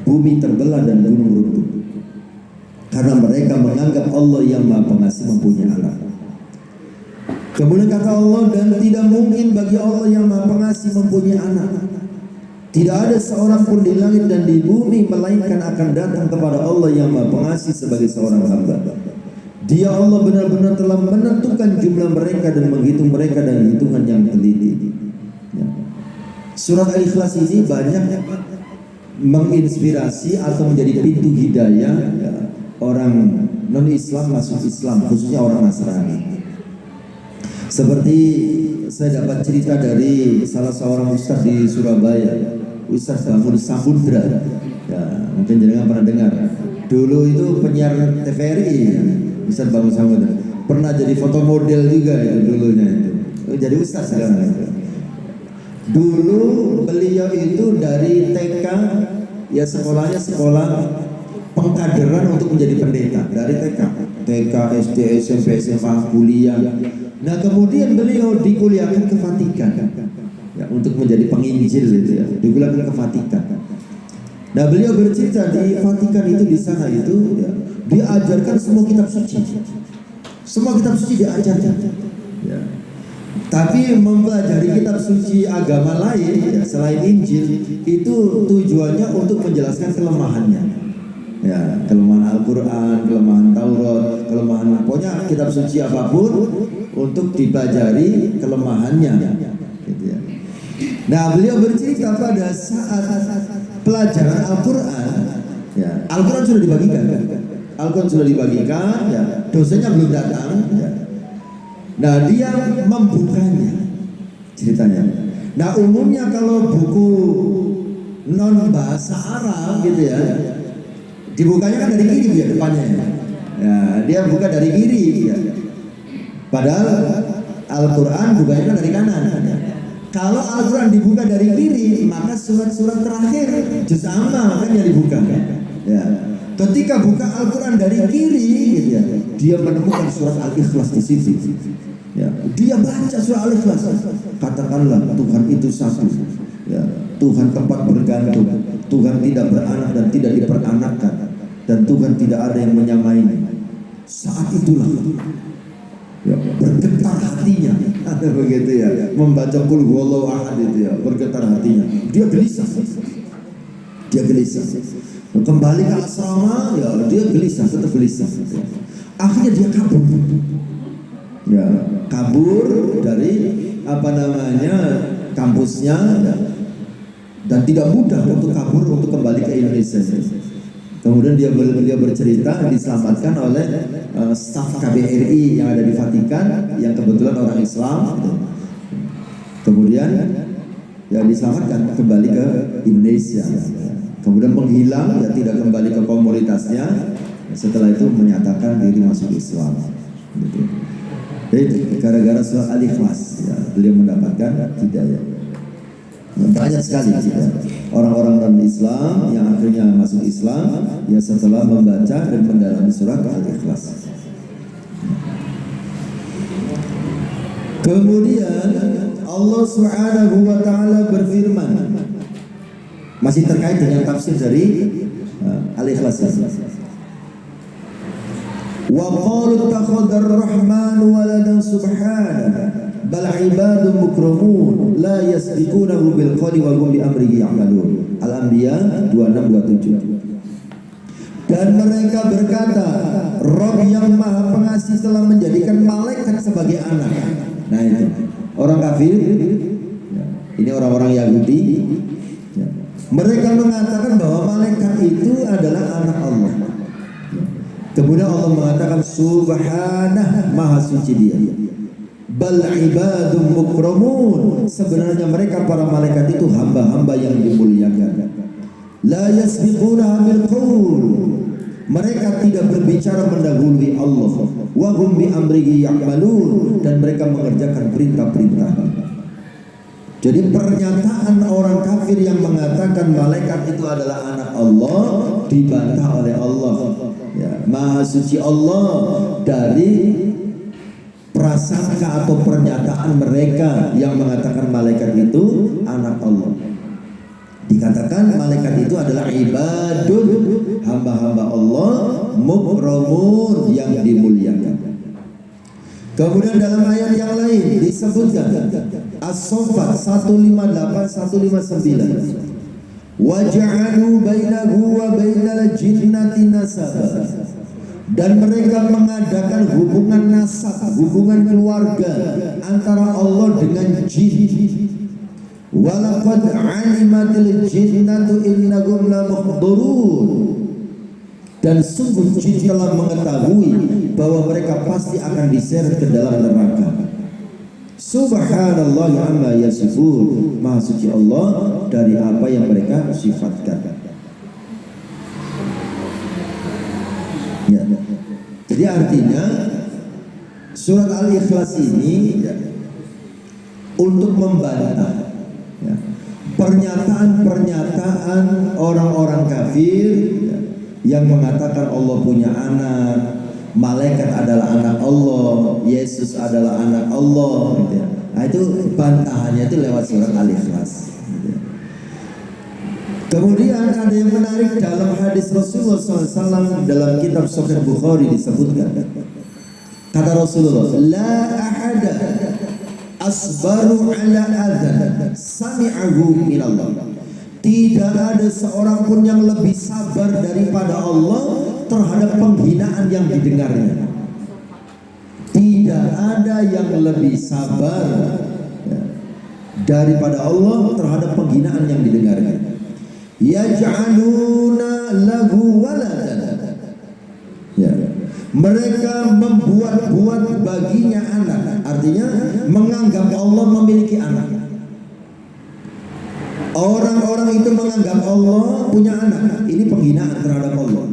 bumi terbelah dan gunung runtuh. Karena mereka menganggap Allah yang Maha Pengasih mempunyai anak. Kemudian kata Allah, dan tidak mungkin bagi Allah yang Maha Pengasih mempunyai anak. Tidak ada seorang pun di langit dan di bumi melainkan akan datang kepada Allah yang Maha Pengasih sebagai seorang hamba. Dia Allah benar-benar telah menentukan jumlah mereka dan menghitung mereka dengan hitungan yang teliti. Ya. Surat Al-Ikhlas ini banyak menginspirasi atau menjadi pintu hidayah ya, orang non-Islam masuk Islam, khususnya orang Nasrani. Seperti saya dapat cerita dari salah seorang ustaz di Surabaya, Ustaz Bangun Samudra. Ya, mungkin jenengan pernah dengar. Dulu itu penyiar TVRI, Ustaz Bangun Samudra. Pernah jadi foto model juga itu dulunya itu. Jadi ustaz sekarang itu. Dulu beliau itu dari TK, ya sekolahnya sekolah pengkaderan untuk menjadi pendeta dari TK, SD, SMP, SMA, kuliah. Nah kemudian beliau dikuliahkan ke Vatikan ya, untuk menjadi penginjil gitu ya, dikuliahkan ke Vatikan. Nah beliau bercerita di Vatikan itu, di sana itu ya, diajarkan semua kitab suci, semua kitab suci diajarkan. Ya. Tapi mempelajari kitab suci agama lain ya, selain Injil itu tujuannya untuk menjelaskan kelemahannya. Ya, kelemahan Al-Quran, kelemahan Taurat, kelemahan pokoknya kitab suci apapun untuk dipelajari kelemahannya. Gitu ya. Nah, beliau bercerita pada saat pelajaran Al-Quran, ya, Al-Quran sudah dibagikan, Al-Quran sudah dibagikan, ya, dosennya belum datang. Ya. Nah, dia membukanya, ceritanya. Nah, umumnya kalau buku non bahasa Arab gitu ya, dibukanya kan dari kiri ya depannya. Ya, dia buka dari kiri. Ya. Padahal Al-Quran bukanya kan dari kanan. Ya. Kalau Al-Quran dibuka dari kiri, maka surat-surat terakhir juz amma kan yang dibuka. Ya. Ketika buka Al-Quran dari kiri, gitu ya, dia menemukan surat Al-Ikhlas di situ. Ya. Dia baca surat Al-Ikhlas. Katakanlah Tuhan itu satu. Ya. Tuhan tempat bergantung, Tuhan tidak beranak dan tidak diperanakkan, dan Tuhan tidak ada yang menyamainya. Saat itulah ya, bergetar hatinya, ada begitu ya, membaca Qul huwallahu ahad itu ya, bergetar hatinya. Dia gelisah, kembali ke asrama ya, dia gelisah, tetap gelisah. Akhirnya dia kabur, ya, kabur dari kampusnya. Ya. Dan tidak mudah untuk kabur, untuk kembali ke Indonesia. Kemudian dia bercerita diselamatkan oleh staf KBRI yang ada di Vatikan, yang kebetulan orang Islam. Kemudian ya diselamatkan kembali ke Indonesia. Kemudian menghilang, ya tidak kembali ke komunitasnya. Setelah itu menyatakan diri masuk Islam. Jadi gara-gara surat Al-Ikhlas ya, beliau mendapatkan hidayah. Banyak sekali ya, orang-orang non-Islam yang akhirnya masuk Islam ya setelah membaca dan mendalami surat Al-Ikhlas. Kemudian Allah Subhanahu wa taala berfirman, masih terkait dengan tafsir dari Al-Ikhlas. Wa qalu takhadar rahmanu waladan subhanahu bal ibadun mukramun la yasbiqunahu bil qawli wa hum bi amrihi ya'malun. Al-Anbiya 26-27. Dan mereka berkata, Rabb yang Maha Pengasih telah menjadikan malaikat sebagai anak. Nah itu orang kafir, ini orang-orang Yahudi, mereka mengatakan bahwa malaikat itu adalah anak Allah. Kemudian Allah mengatakan subhanah, maha suci dia. Bal ibadun mukramun, sebenarnya mereka para malaikat itu hamba-hamba yang dimuliakan. La yasbiquna bil qaul, mereka tidak berbicara mendahului Allah. Wa hum bi amrihi ya'malun, dan mereka mengerjakan perintah-perintah. Jadi pernyataan orang kafir yang mengatakan malaikat itu adalah anak Allah dibantah oleh Allah. Ya, maha suci Allah dari prasangka atau pernyataan mereka yang mengatakan malaikat itu anak Allah. Dikatakan malaikat itu adalah ibadun, hamba-hamba Allah, mukramun, yang dimuliakan. Kemudian dalam ayat yang lain disebutkan As-Saffat 158-159, Waja'alu bainahu wa bainal jinnati nasaba, dan mereka mengadakan hubungan nasab, hubungan keluarga antara Allah dengan jin. Walaqad alimatil jinnatu innahum la muhdurun, dan sungguh jin telah mengetahui bahwa mereka pasti akan diseret ke dalam neraka. Subhanallah amma yasifun, maha suci Allah dari apa yang mereka sifatkan. Ya. Jadi artinya surat Al-Ikhlas ini untuk membantah pernyataan-pernyataan orang-orang kafir yang mengatakan Allah punya anak, malaikat adalah anak Allah, Yesus adalah anak Allah, gitu ya. Nah, itu bantahannya itu lewat surat Al-Ikhlas. Gitu ya. Kemudian ada yang menarik dalam hadis Rasulullah SAW dalam kitab Sahih Bukhari disebutkan, kata Rasulullah, la ahada asbaru ala adzan sami'ahu minallah. Tidak ada seorang pun yang lebih sabar daripada Allah terhadap penghinaan yang didengarnya. Tidak ada yang lebih sabar daripada Allah terhadap penghinaan yang didengarnya. Yaj'aluna lahu waladan. Ya. Mereka membuat-buat baginya anak, artinya menganggap Allah memiliki anak. Orang-orang itu menganggap Allah punya anak. Ini penghinaan terhadap Allah.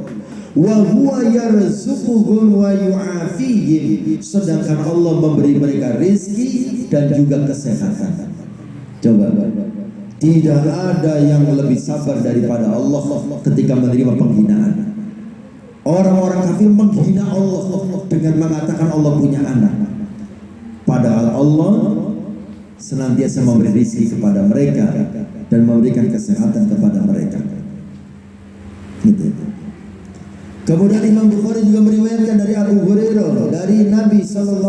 Wa huwa yarzuquhum wa yu'afihim, sedangkan Allah memberi mereka rezeki dan juga kesehatan. Coba, tidak ada yang lebih sabar daripada Allah ketika menerima penghinaan. Orang-orang kafir menghina Allah dengan mengatakan Allah punya anak, padahal Allah senantiasa memberi rezeki kepada mereka dan memberikan kesehatan kepada mereka. Gitu. Kemudian Imam Bukhari juga meriwayatkan dari Abu Hurairah dari Nabi SAW,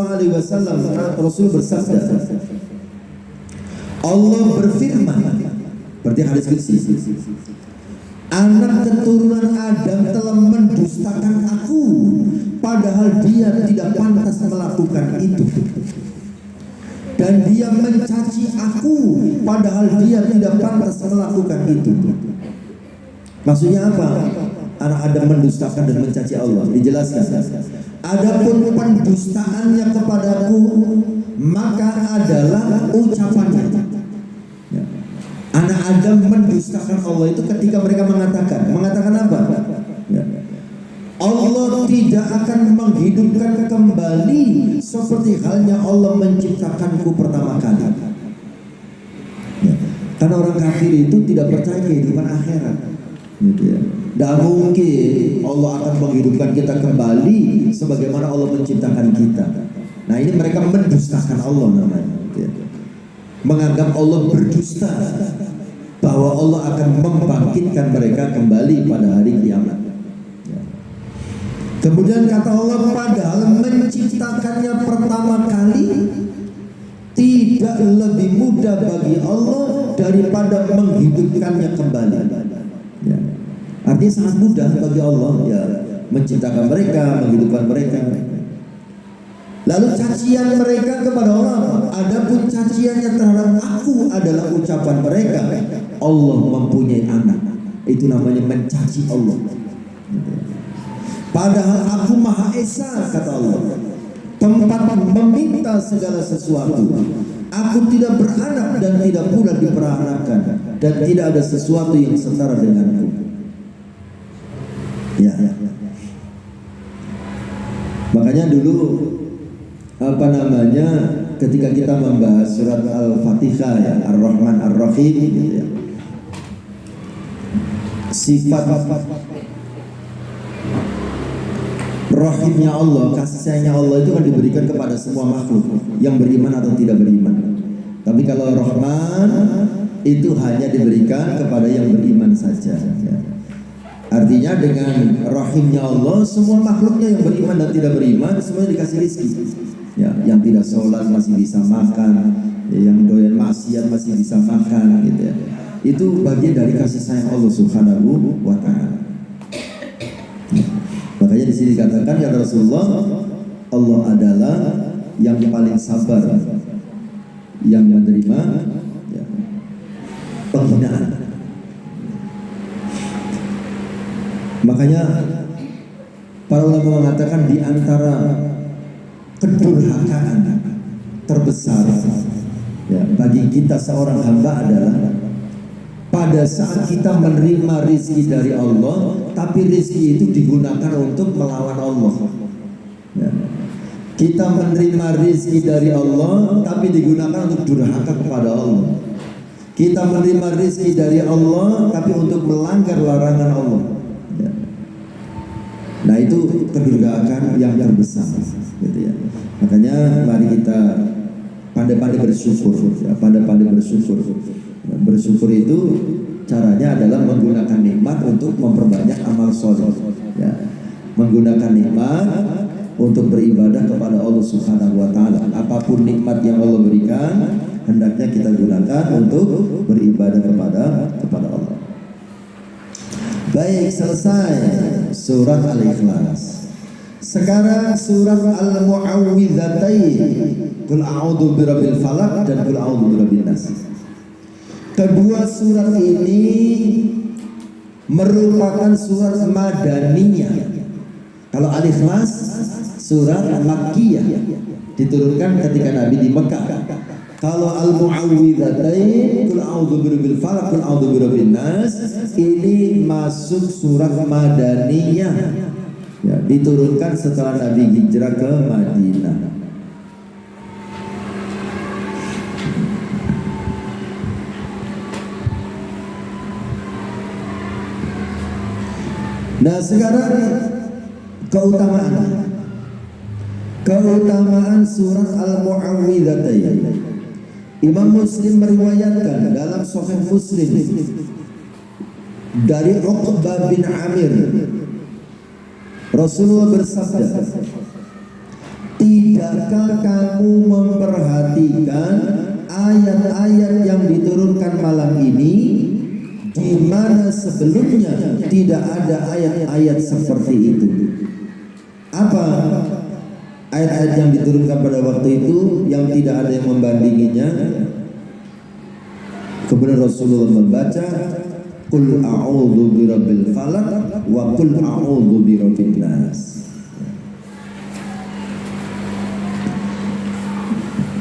Rasul bersabda, Allah berfirman, seperti hadis qudsi, anak keturunan Adam telah mendustakan aku, padahal dia tidak pantas melakukan itu. Dan dia mencaci aku, padahal dia tidak pantas melakukan itu. Maksudnya apa? Anak Adam mendustakan dan mencaci Allah. Dijelaskan, adapun pendustaannya kepadaku maka adalah ucapannya. Anak Adam mendustakan Allah itu ketika mereka mengatakan apa? Allah tidak akan menghidupkan kembali seperti halnya Allah menciptakanku pertama kali. Karena orang kafir itu tidak percaya kehidupan akhirat. Tidak mungkin Allah akan menghidupkan kita kembali sebagaimana Allah menciptakan kita. Nah, ini mereka mendustakan Allah namanya. Menganggap Allah berdusta bahwa Allah akan membangkitkan mereka kembali pada hari kiamat. Kemudian kata Allah, padahal menciptakannya pertama kali tidak lebih mudah bagi Allah daripada menghidupkannya kembali. Ya. Artinya sangat mudah bagi Allah ya menciptakan mereka, menghidupkan mereka. Lalu cacian mereka kepada Allah, adapun caciannya terhadap aku adalah ucapan mereka, Allah mempunyai anak. Itu namanya mencaci Allah. Padahal aku Maha Esa, kata Allah, tempat meminta segala sesuatu. Aku tidak beranak dan tidak pula diperanakan, dan tidak ada sesuatu yang setara denganku. Ya. Makanya dulu ketika kita membahas surat Al-Fatihah ya, Ar-Rahman Ar-Rahim gitu ya. Sifat rahimnya Allah, kasih sayangnya Allah itu kan diberikan kepada semua makhluk yang beriman atau tidak beriman. Tapi kalau Rahman itu hanya diberikan kepada yang beriman saja ya. Artinya dengan rahimnya Allah, semua makhluknya yang beriman dan tidak beriman semuanya dikasih rezeki. Ya, yang tidak sholat masih bisa makan, ya, yang doyan maksiat masih bisa makan, gitu ya. Itu bagian dari kasih sayang Allah Subhanahu wa taala. Makanya di sini dikatakan kata Rasulullah, Allah adalah yang paling sabar, yang menerima ya, penghinaan. Makanya para ulama mengatakan di antara kedurhakaan terbesar ya, bagi kita seorang hamba adalah pada saat kita menerima rizki dari Allah, tapi rizki itu digunakan untuk melawan Allah. Ya. Kita menerima rizki dari Allah, tapi digunakan untuk durhaka kepada Allah. Kita menerima rizki dari Allah, tapi untuk melanggar larangan Allah. Ya. Nah itu kedurhakaan yang terbesar, gitu ya. Makanya mari kita pandai-pandai bersyukur, ya, pandai-pandai bersyukur. Bersyukur itu caranya adalah menggunakan nikmat untuk memperbanyak amal soleh, ya. Menggunakan nikmat untuk beribadah kepada Allah Subhanahu wa taala. Apapun nikmat yang Allah berikan, hendaknya kita gunakan untuk beribadah kepada Allah. Baik, selesai surat Al-Ikhlas. Sekarang surat Al-Mu'awwidzatain, Qul a'udzu birabbil falaq dan Qul a'udzu birabbin nas. Kedua surat ini merupakan surat Madaniyah. Kalau Al-Ikhlas surat Makkiyah, diturunkan ketika Nabi di Mekah. Kalau Al-Mu'awwidzatain, Qul a'udzu birabbil falaq, Qul a'udzu birabbin nas, ini masuk surat Madaniyah. Ya, diturunkan setelah Nabi hijrah ke Madinah. Nah sekarang keutamaan surat Al-Mu'awwidzatain. Imam Muslim meriwayatkan dalam Sahih Muslim dari Uqbah bin Amir, Rasulullah bersabda, tidakkah kamu memperhatikan ayat-ayat yang diturunkan malam ini, di mana sebelumnya tidak ada ayat-ayat seperti itu? Apa ayat-ayat yang diturunkan pada waktu itu yang tidak ada yang membandinginya? Kemudian Rasulullah membaca Qul a'udzu birabbil falaq wa qul a'udzu birabbin nas.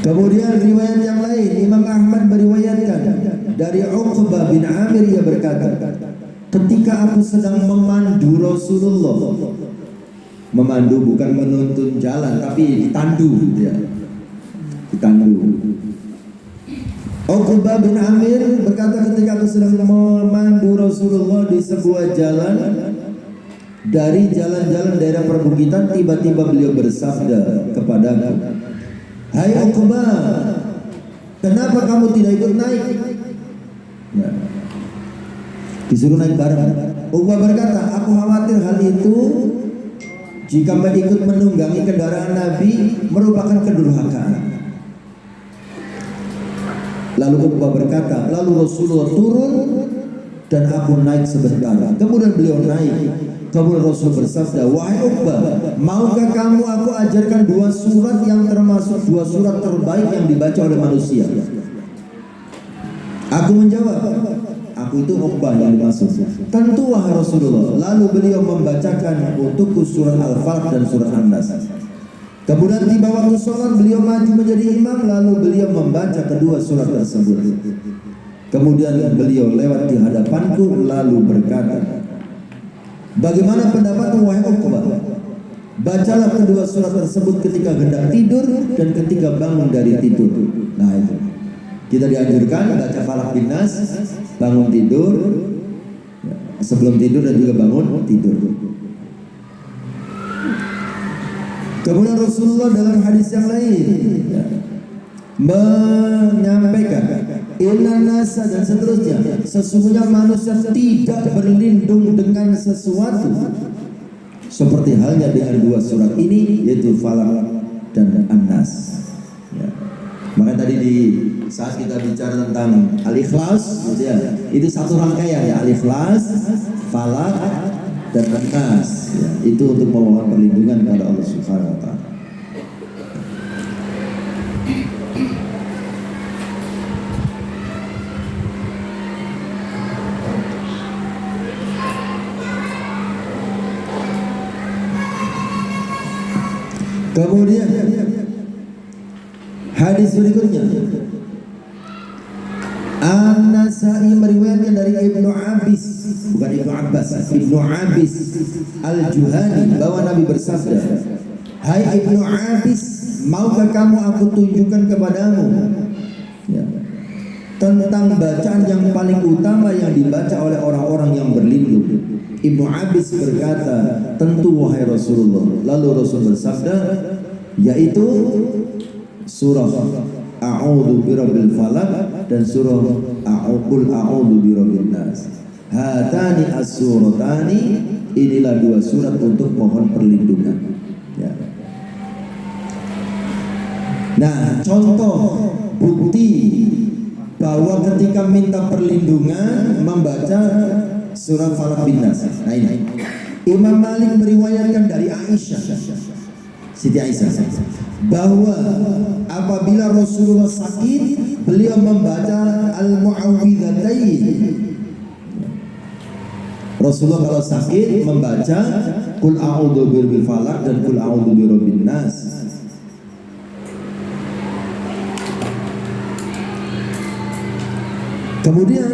Kemudian riwayat yang lain, Imam Ahmad meriwayatkan dari Uqbah bin Amir, ia berkata, ketika aku sedang memandu Rasulullah, memandu bukan menuntun jalan tapi ditandu, ya. Ditandu. Uqbah bin Amir berkata, ketika aku sedang memandu Rasulullah di sebuah jalan dari jalan-jalan daerah perbukitan, tiba-tiba beliau bersabda kepadaku, hai Uqbah, kenapa kamu tidak ikut naik? Ya. Disuruh naik bareng. Uqbah berkata, aku khawatir hal itu jika ikut menunggangi kendaraan Nabi merupakan kedurhakaan. Lalu Uqbah berkata, lalu Rasulullah turun dan aku naik sebentar. Kemudian beliau naik. Kemudian Rasul bersabda, wahai Uqbah, maukah kamu aku ajarkan dua surat yang termasuk dua surat terbaik yang dibaca oleh manusia? Aku menjawab, aku itu Uqbah yang dimaksud. Tentu wahai Rasulullah. Lalu beliau membacakan untukku surat Al-Falaq dan surat An-Nas. Kemudian tiba waktu sholat, beliau maju menjadi imam, lalu beliau membaca kedua surat tersebut. Kemudian beliau lewat di hadapanku lalu berkata, bagaimana pendapatmu wahai Uqbah? Bacalah kedua surat tersebut ketika hendak tidur dan ketika bangun dari tidur. Nah itu, kita dianjurkan baca Falaq bin Nas bangun tidur, sebelum tidur dan juga bangun tidur. Kemudian Rasulullah dalam hadis yang lain menyampaikan inna nasa dan seterusnya, sesungguhnya manusia tidak berlindung dengan sesuatu seperti halnya dengan dua surat ini, yaitu Falaq dan An-Nas. Ya. Maka tadi di saat kita bicara tentang Al-Ikhlas, gitu ya, itu satu rangkaian ya, Al-Ikhlas, Falaq, dan An-Nas. Ya, itu untuk memohon perlindungan kepada Allah Subhanahu Wa Taala. Kemudian hadis berikutnya, An-Nasa'i meriwayatkan dari Ibnu Abis, bukan Ibnu Abbas, Ibnu Abis Al-Juhani, bahwa Nabi bersabda, "Hai Ibnu Abis, maukah kamu aku tunjukkan kepadamu ya, tentang bacaan yang paling utama yang dibaca oleh orang-orang yang berlindung?" Ibnu Abis berkata, "Tentu wahai Rasulullah." Lalu Rasul bersabda, yaitu surah A'udzu birabbil falaq dan surah A'udzu birabbin nas. Hatani as-suratani, inilah dua surat untuk mohon perlindungan. Ya. Nah, contoh bukti bahwa ketika minta perlindungan membaca surah Falaq bin Nas. Nah ini Imam Malik meriwayatkan dari Aisyah, Siti Aisyah, bahwa apabila Rasulullah sakit, beliau membaca Al-Mu'awwidzatain. Rasulullah kalau sakit membaca Qul a'udzu birabbil falaq dan Qul a'udzu birabbin nas. Kemudian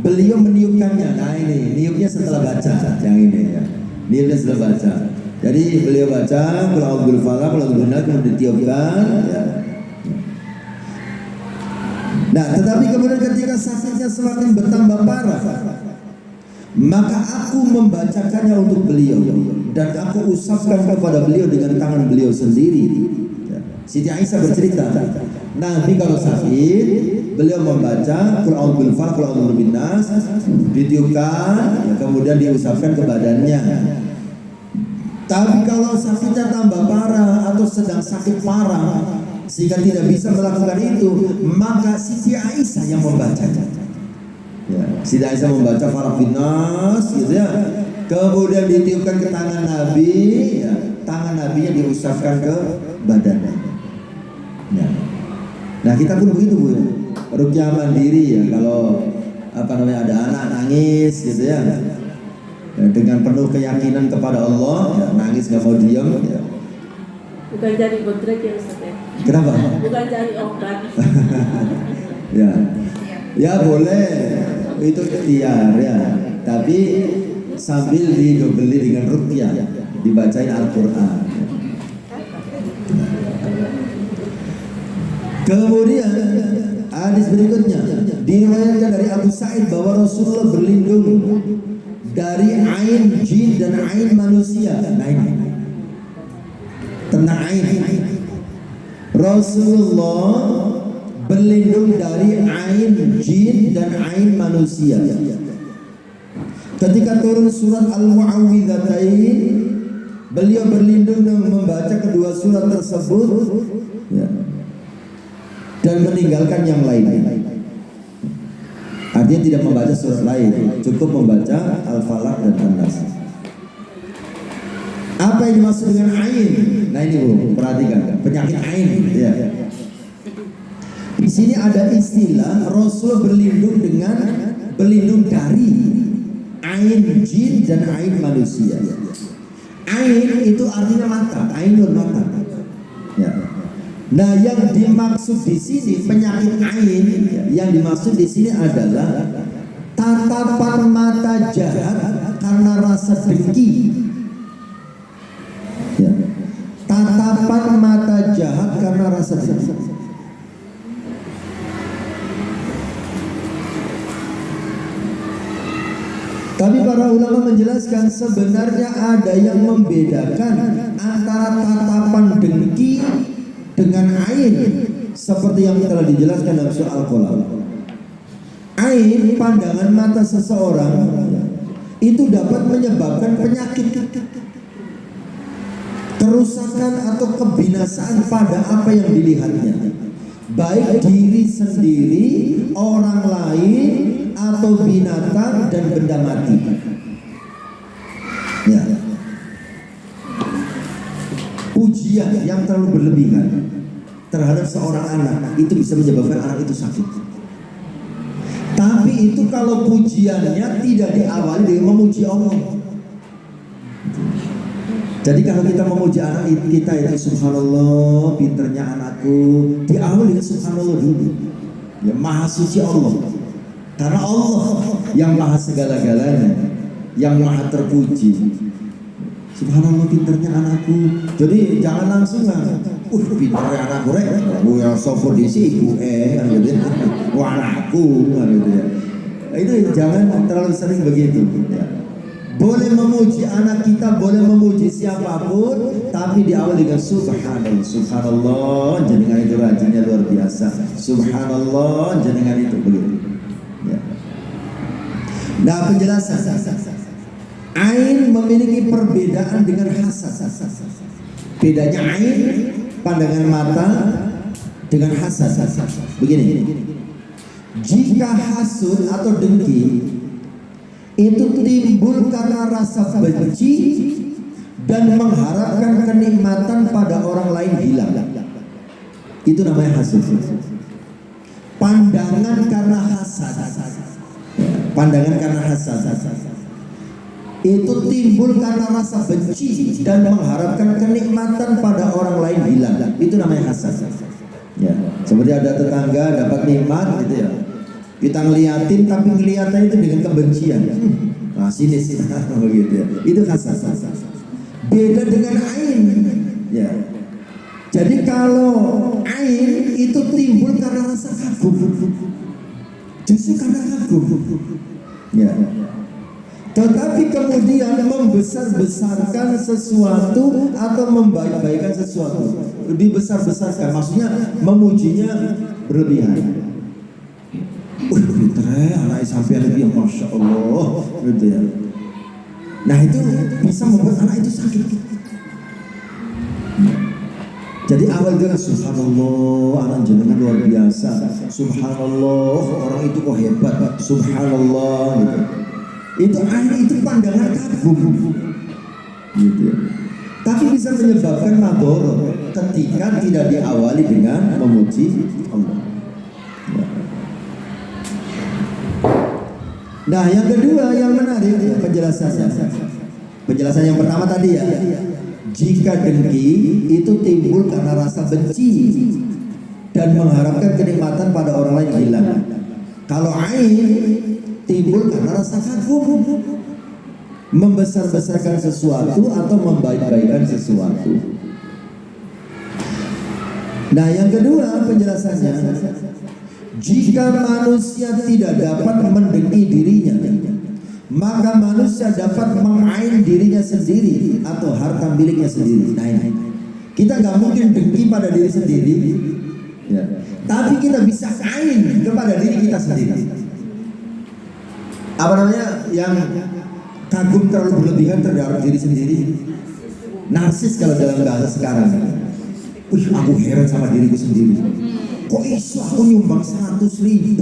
beliau meniupkannya. Nah ini niupnya setelah baca, yang ini ya. Niupnya setelah baca. Jadi beliau baca Qul a'udzu birabbil falaq, Qul a'udzu birabbin nas, kemudian ditiupkan ya. Nah, tetapi kemudian ketika sakitnya semakin bertambah parah, maka aku membacakannya untuk beliau dan aku usapkan kepada beliau dengan tangan beliau sendiri. Siti Aisyah bercerita, Nabi kalau sakit, beliau membaca Qul a'udzu birabbil falaq, Qul a'udzu birabbin nas, ditiupkan, ya, kemudian diusapkan ke badannya. Tapi kalau sakitnya tambah parah atau sedang sakit parah sehingga tidak bisa melakukan itu, maka Siti Aisyah yang membacanya. Ya, Siti Aisyah membaca Falaq bin Nas gitu ya. Kemudian ditiupkan ke tangan Nabi, ya, tangan Nabinya diusapkan ke badannya. Ya. Nah, kita pun begitu Bu. Ruqyah mandiri ya, kalau ada anak nangis gitu ya. Ya, dengan penuh keyakinan kepada Allah, ya, nangis nggak mau diam ya. Bukan cari kontrak ya Ustaz ya. Kenapa? Bukan cari obat. Ya. Ya boleh, itu ikhtiar ya. Tapi sambil didobeli dengan ruqyah, dibacain Al-Qur'an. Kemudian hadis berikutnya diriwayatkan dari Abu Sa'id bahwa Rasulullah berlindung dari ain jin dan ain manusia. Nah ini tentang ain. Rasulullah berlindung dari ain jin dan ain manusia. Ketika turun surat Al-Mu'awwidzatain, beliau berlindung dengan membaca kedua surat tersebut ya, dan meninggalkan yang lain. Artinya tidak membaca surat lain, cukup membaca Al-Falaq dan An-Nas. Apa yang dimaksud dengan ain? Nah ini Bu, perhatikan, penyakit ain ya. Di sini ada istilah Rasul berlindung dari ain jin dan ain manusia. Ain itu artinya mata, ainul mata. Ya. Nah, yang dimaksud di sini penyakit ain, yang dimaksud di sini adalah tatapan mata jahat karena rasa dengki. Ya. Tatapan mata jahat karena rasa dengki. Tapi para ulama menjelaskan sebenarnya ada yang membedakan antara tatapan dengki dengan ain, seperti yang telah dijelaskan dalam surah Al-Qalam. Ain, pandangan mata seseorang, itu dapat menyebabkan penyakit, kerusakan atau kebinasaan pada apa yang dilihatnya. baik diri sendiri, orang lain, atau binatang dan benda mati. Ya. Pujian yang terlalu berlebihan terhadap seorang anak itu bisa menyebabkan anak itu sakit. Tapi itu kalau pujiannya tidak diawali dengan memuji Allah. Jadi kalau kita memuji anak kita itu subhanallah, pinternya anakku, diawali dengan subhanallah dulu. Ya, maha suci Allah. Karena Allah yang maha segala-galanya, yang maha terpuji. Subhanallah, pinternya anakku. Jadi jangan langsung pinternya anakku rek. Ya sopor di ibu kan gitu. Wah anakku kan gitu ya. Itu jangan terlalu sering begitu ya. Boleh memuji anak kita, boleh memuji siapapun, tapi diawali dengan subhanallah. Subhanallah, jenengan itu rajinnya luar biasa. Subhanallah, jenengan itu begitu. Ya. Nah, penjelasan. Ain memiliki perbedaan dengan hasad. Bedanya ain, pandangan mata, dengan hasad. Begini. Jika hasud atau dengki itu timbul karena rasa benci dan mengharapkan kenikmatan pada orang lain hilang, itu namanya hasud. Pandangan karena hasad, itu timbul karena rasa benci dan mengharapkan kenikmatan pada orang lain hilang, itu namanya hasad. Ya, seperti ada tetangga dapat nikmat gitu ya, kita ngeliatin tapi ngeliatannya itu dengan kebencian. Nah sinis begitu ya. Itu hasad. Beda dengan ain. Ya. Jadi kalau ain itu timbul karena rasa kagum, justru karena kagum. Ya. Tetapi kemudian membesar-besarkan sesuatu atau membaik-baikan sesuatu, lebih besar-besarkan, maksudnya memujinya berlebihan. Pinternya anak sampai lebih, masya Allah, gitu ya. Nah itu bisa membuat anak itu sakit. Jadi awal dengan subhanallah, anak jenengan luar biasa. Subhanallah, orang itu kok hebat. Subhanallah, gitu. Itu akhirnya itu pandangan kagum, gitu ya. Tapi bisa menyebabkan madorot ketika tidak diawali dengan memuji Allah. Nah, yang kedua yang menarik penjelasannya. Penjelasan yang pertama tadi ya. Jika dengki itu timbul karena rasa benci dan mengharapkan kenikmatan pada orang lain hilang. Kalau ain timbul karena rasa kagum, membesar-besarkan sesuatu atau membaik-baikan sesuatu. Nah, yang kedua penjelasannya, jika manusia tidak dapat mendengki dirinya, maka manusia dapat mengain dirinya sendiri atau harta miliknya sendiri. Nah, kita nggak mungkin dengki pada diri sendiri, ya. Tapi kita bisa ain kepada diri kita sendiri. Apa namanya? Yang kagum terlalu berlebihan terhadap diri sendiri, narsis kalau dalam bahasa sekarang. Aku heran sama diriku sendiri. Kok iso aku nyumbang 100.000?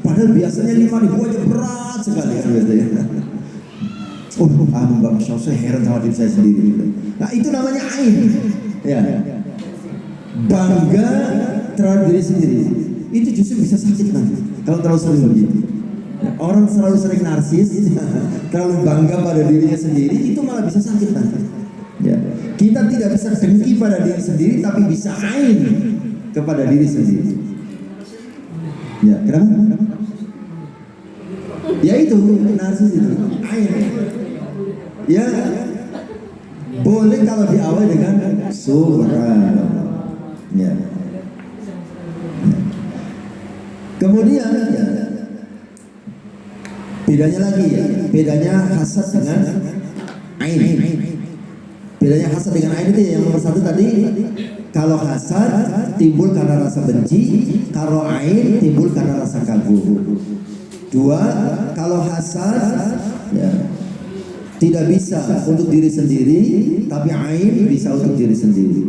Padahal biasanya 5.000 aja berat sekali kan biasanya. Mbak Masya Allah, saya heran sama diri saya sendiri. Nah itu namanya ain. Ya. Bangga terhadap diri sendiri. Itu justru bisa sakit nanti kalau terlalu sering begitu. Orang selalu sering narsis, terlalu bangga pada dirinya sendiri, itu malah bisa sakit nanti. Ya. Kita tidak bisa dengki pada diri sendiri, tapi bisa ain kepada diri sendiri. Ya, kenapa? Ya itu narsis itu, ain. Ya, boleh kalau diawali dengan subhanallah. Ya. Kemudian ya, bedanya lagi ya, bedanya hasad dengan ain. Bedanya hasad dengan ain itu ya, yang nomor 1 tadi. Kalau hasad timbul karena rasa benci, kalau ain timbul karena rasa kagum. 2, kalau hasad ya, tidak bisa untuk diri sendiri, tapi ain bisa untuk diri sendiri.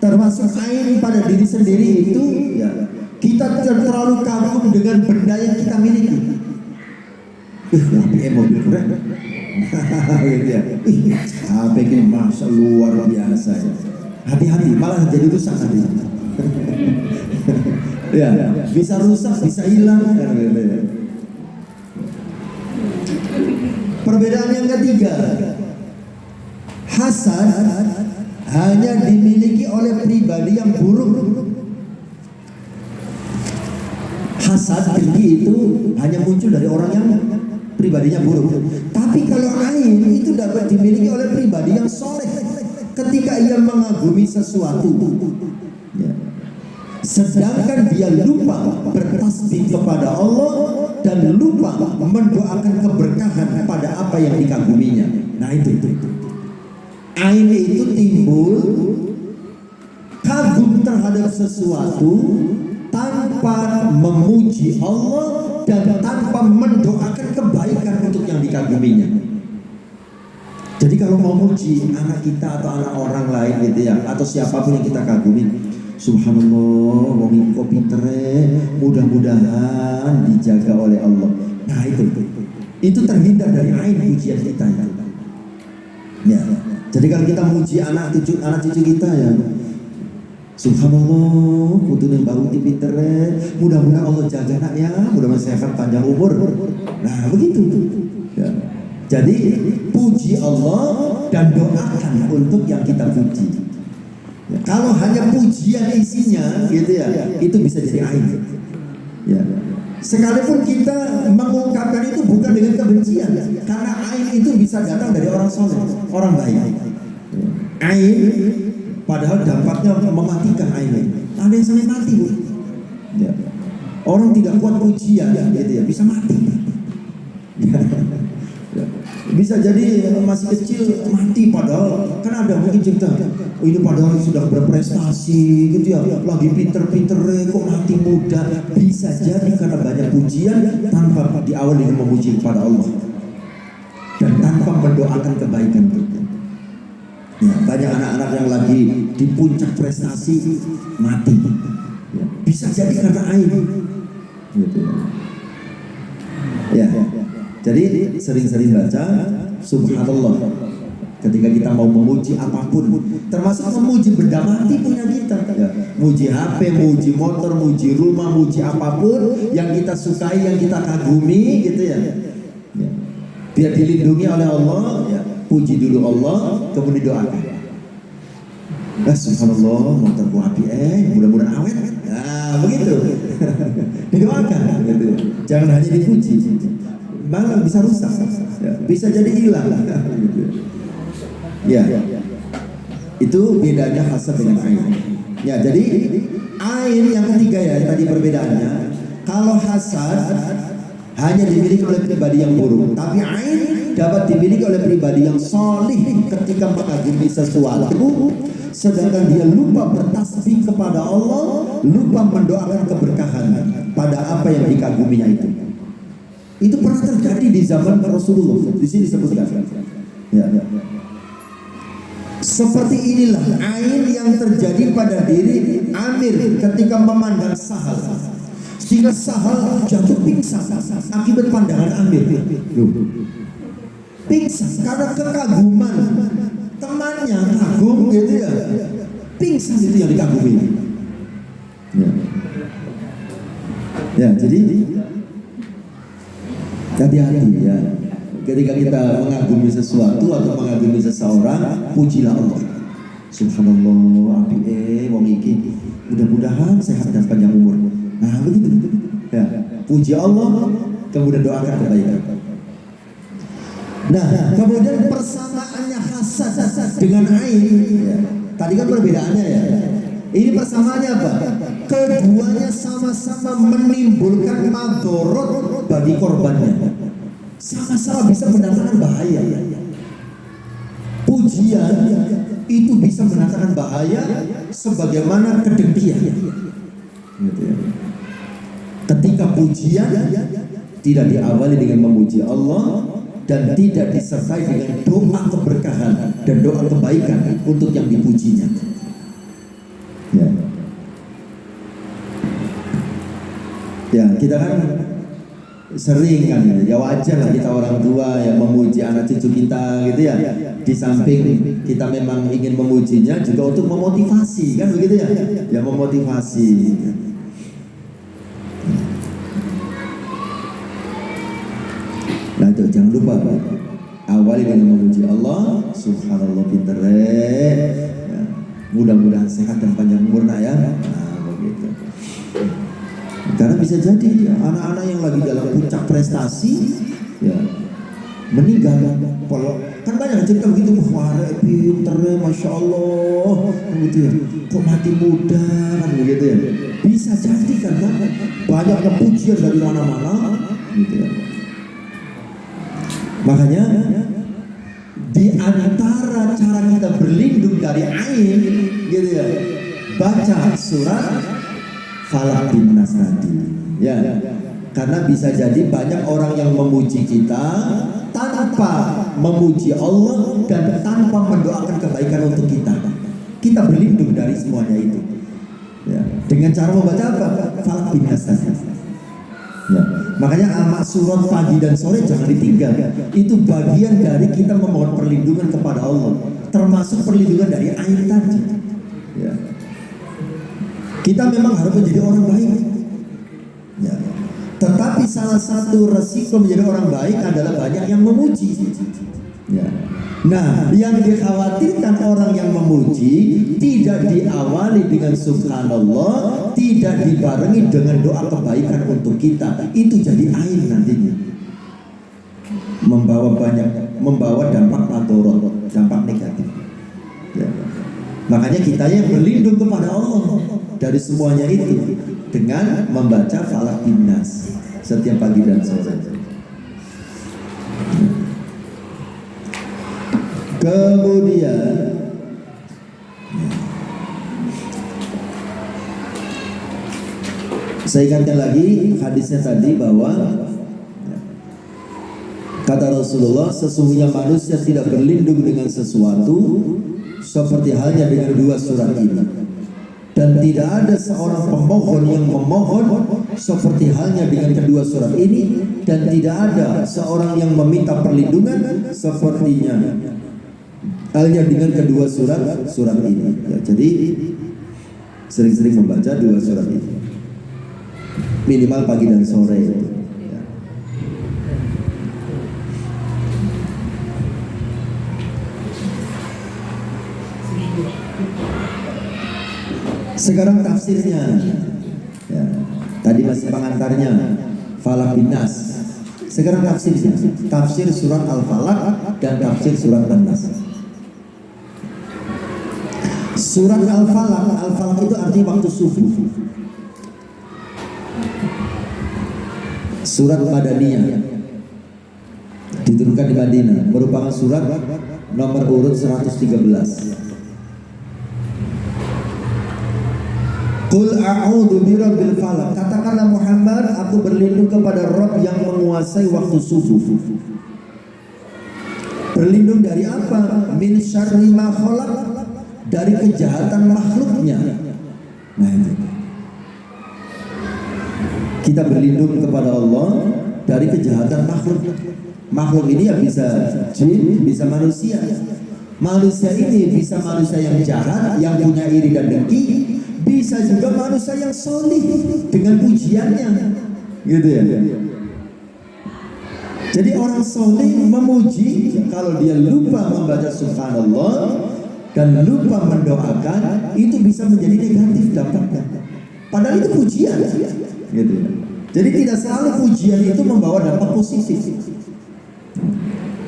Termasuk ain pada diri sendiri itu ya, kita terlalu kagum dengan benda yang kita miliki. Mobil keren. Gitu ya. HP ini masa luar biasa ya. Hati-hati, malah jadi rusak nanti. Ya, bisa rusak, bisa hilang. Perbedaan yang ketiga, hasad hanya dimiliki oleh pribadi yang buruk. Hasad dengki itu hanya muncul dari orang yang pribadinya buruk. Tapi kalau ain itu dapat dimiliki oleh pribadi yang soleh ketika ia mengagumi sesuatu. Ya. Sedangkan dia lupa bertasbih kepada Allah dan lupa mendoakan keberkahan pada apa yang dikaguminya. Nah itu. Ain itu timbul kagum terhadap sesuatu tanpa memuji Allah dan tanpa mendoakan kebaikan untuk yang dikaguminya. Jadi kalau mau muji anak kita atau anak orang lain gitu ya, atau siapapun yang kita kagumi, subhanallah, wong iki kok pintere, mudah-mudahan dijaga oleh Allah. Nah itu terhindar dari ain pujian kita ya. Jadi kalau kita muji anak cucu kita ya, subhanallah, putune mbak Uti pintere, mudah-mudahan Allah jaga nak ya, mudah-mudahan sehat panjang umur. Nah begitu ya. Jadi puji Allah dan doakan untuk yang kita puji ya. Kalau hanya pujian isinya gitu ya, itu bisa jadi aib ya. Sekalipun kita mengungkapkan itu bukan dengan kebencian, karena aib itu bisa datang dari orang soleh, orang baik. Aib padahal dampaknya mematikan aib. Ada yang sampai mati bu ya. Orang tidak kuat pujian gitu ya, bisa mati ya. Bisa jadi masih kecil mati, padahal kan ada mungkin cerita, oh ini padahal sudah berprestasi gitu ya, lagi pinter-pinter kok mati muda. Bisa jadi karena banyak pujian tanpa diawali dengan memuji kepada Allah dan tanpa mendoakan kebaikan. Ya, banyak anak-anak yang lagi di puncak prestasi mati ya, bisa jadi karena aib gitu ya. Jadi sering-sering baca subhanallah ketika kita mau memuji apapun, termasuk memuji benda mati punya kita ya. Muji HP, muji motor, muji rumah, muji apapun yang kita sukai, yang kita kagumi gitu ya. Biar dilindungi oleh Allah ya. Puji dulu Allah, kemudian doakan. Subhanallah, motorku api mudah-mudahan awet. Nah begitu. Didoakan gitu. Jangan hanya dipuji, malah bisa rusak ya, bisa jadi hilang ya. Itu bedanya hasad dengan ain ya. Jadi ain yang ketiga ya, tadi perbedaannya. Kalau hasad hanya dimiliki oleh pribadi yang buruk, tapi ain dapat dimiliki oleh pribadi yang solih ketika mengagumi sesuatu, sedangkan dia lupa bertasbih kepada Allah, lupa mendoakan keberkahan pada apa yang dikaguminya itu. Itu pernah terjadi di zaman Rasulullah. Di sini disebutkan. Ya. Seperti inilah ain yang terjadi pada diri Amir ketika memandang Sahal, sehingga Sahal jatuh pingsan akibat pandangan Amir. Pingsan karena kekaguman temannya, kagum gitu ya. Pingsan itu yang dikagumi. Ya, jadi hati-hati ya. Ketika kita mengagumi sesuatu atau mengagumi seseorang, pujilah Allah. Subhanallah, api wong iki, mudah-mudahan sehat dan panjang umur. Nah begitu ya. Puji Allah, kemudian doakan kebaikan. Nah kemudian persamaannya hasad dengan ain ya. Tadi kan perbedaannya ya. Ini persamaannya apa? Keduanya sama-sama menimbulkan madorot bagi korbannya. Sama-sama bisa mendatangkan bahaya. Pujian itu bisa mendatangkan bahaya sebagaimana kedengkian. Ketika pujian tidak diawali dengan memuji Allah dan tidak disertai dengan doa keberkahan dan doa kebaikan untuk yang dipujinya. Ya, kita kan sering kan, ya wajar lah kita orang tua yang memuji anak cucu kita gitu ya. Di samping kita memang ingin memujinya juga untuk memotivasi kan begitu ya. Ya memotivasi. Nah itu jangan lupa awali dengan memuji Allah. Subhanallah pinter ya. Mudah-mudahan sehat dan panjang umur nak ya. Nah begitu. Karena bisa jadi anak-anak yang lagi dalam puncak prestasi ya meninggal. Kan banyak cerita begitu, wah pinter masya Allah gitu ya, kok mati muda kan begitu ya. Bisa jadi karena banyaknya pujian dari mana-mana gitu ya. Makanya di antara cara kita berlindung dari ain gitu ya, baca surat Falaq bin Nas tadi ya. Karena bisa jadi banyak orang yang memuji kita tanpa memuji Allah dan tanpa mendoakan kebaikan untuk kita. Kita berlindung dari semuanya itu ya, dengan cara membaca apa? Falaq bin Nas tadi ya. Makanya amak surat pagi dan sore jangan ditinggal. Itu bagian dari kita memohon perlindungan kepada Allah, termasuk perlindungan dari air tadi ya. Kita memang harus menjadi orang baik ya. Tetapi salah satu resiko menjadi orang baik adalah banyak yang memuji ya. Nah, yang dikhawatirkan orang yang memuji tidak diawali dengan subhanallah, tidak dibarengi dengan doa kebaikan untuk kita, itu jadi air nantinya, membawa dampak madorot, dampak negatif ya. Makanya kita yang berlindung kepada Allah dari semuanya itu dengan membaca Falaq bin Nas setiap pagi dan sore. Kemudian saya ingatkan lagi hadisnya tadi bahwa kata Rasulullah, sesungguhnya manusia tidak berlindung dengan sesuatu seperti halnya dengan dua surat ini, dan tidak ada seorang pemohon yang memohon seperti halnya dengan kedua surat ini, dan tidak ada seorang yang meminta perlindungan sepertinya halnya dengan kedua surat ini ya. Jadi sering-sering membaca dua surat ini minimal pagi dan sore itu ya. Sekarang tafsirnya ya. Tadi masih pengantarnya Falaq bin Nas. Sekarang tafsirnya, tafsir surat Al-Falaq dan tafsir surat An-Nas. Surat Al-Falaq itu artinya waktu subuh. Surat Madaniyah diturunkan di Madinah, merupakan surat nomor urut 113. Qul a'udzu birabbil falaq. Katakanlah Muhammad, aku berlindung kepada Rabb yang menguasai waktu subuh. Berlindung dari apa? Min syarri ma khalaq, dari kejahatan makhluknya. Nah itu. Kita berlindung kepada Allah dari kejahatan makhluk. Makhluk ini ya bisa jin, bisa manusia. Manusia ini bisa manusia yang jahat, yang punya iri dan dengki, bisa juga manusia yang solih dengan pujiannya, gitu ya. Jadi orang solih memuji, kalau dia lupa membaca subhanallah dan lupa mendoakan, itu bisa menjadi negatif dampaknya. Padahal itu pujian, gitu ya. Jadi tidak selalu pujian itu membawa dampak positif.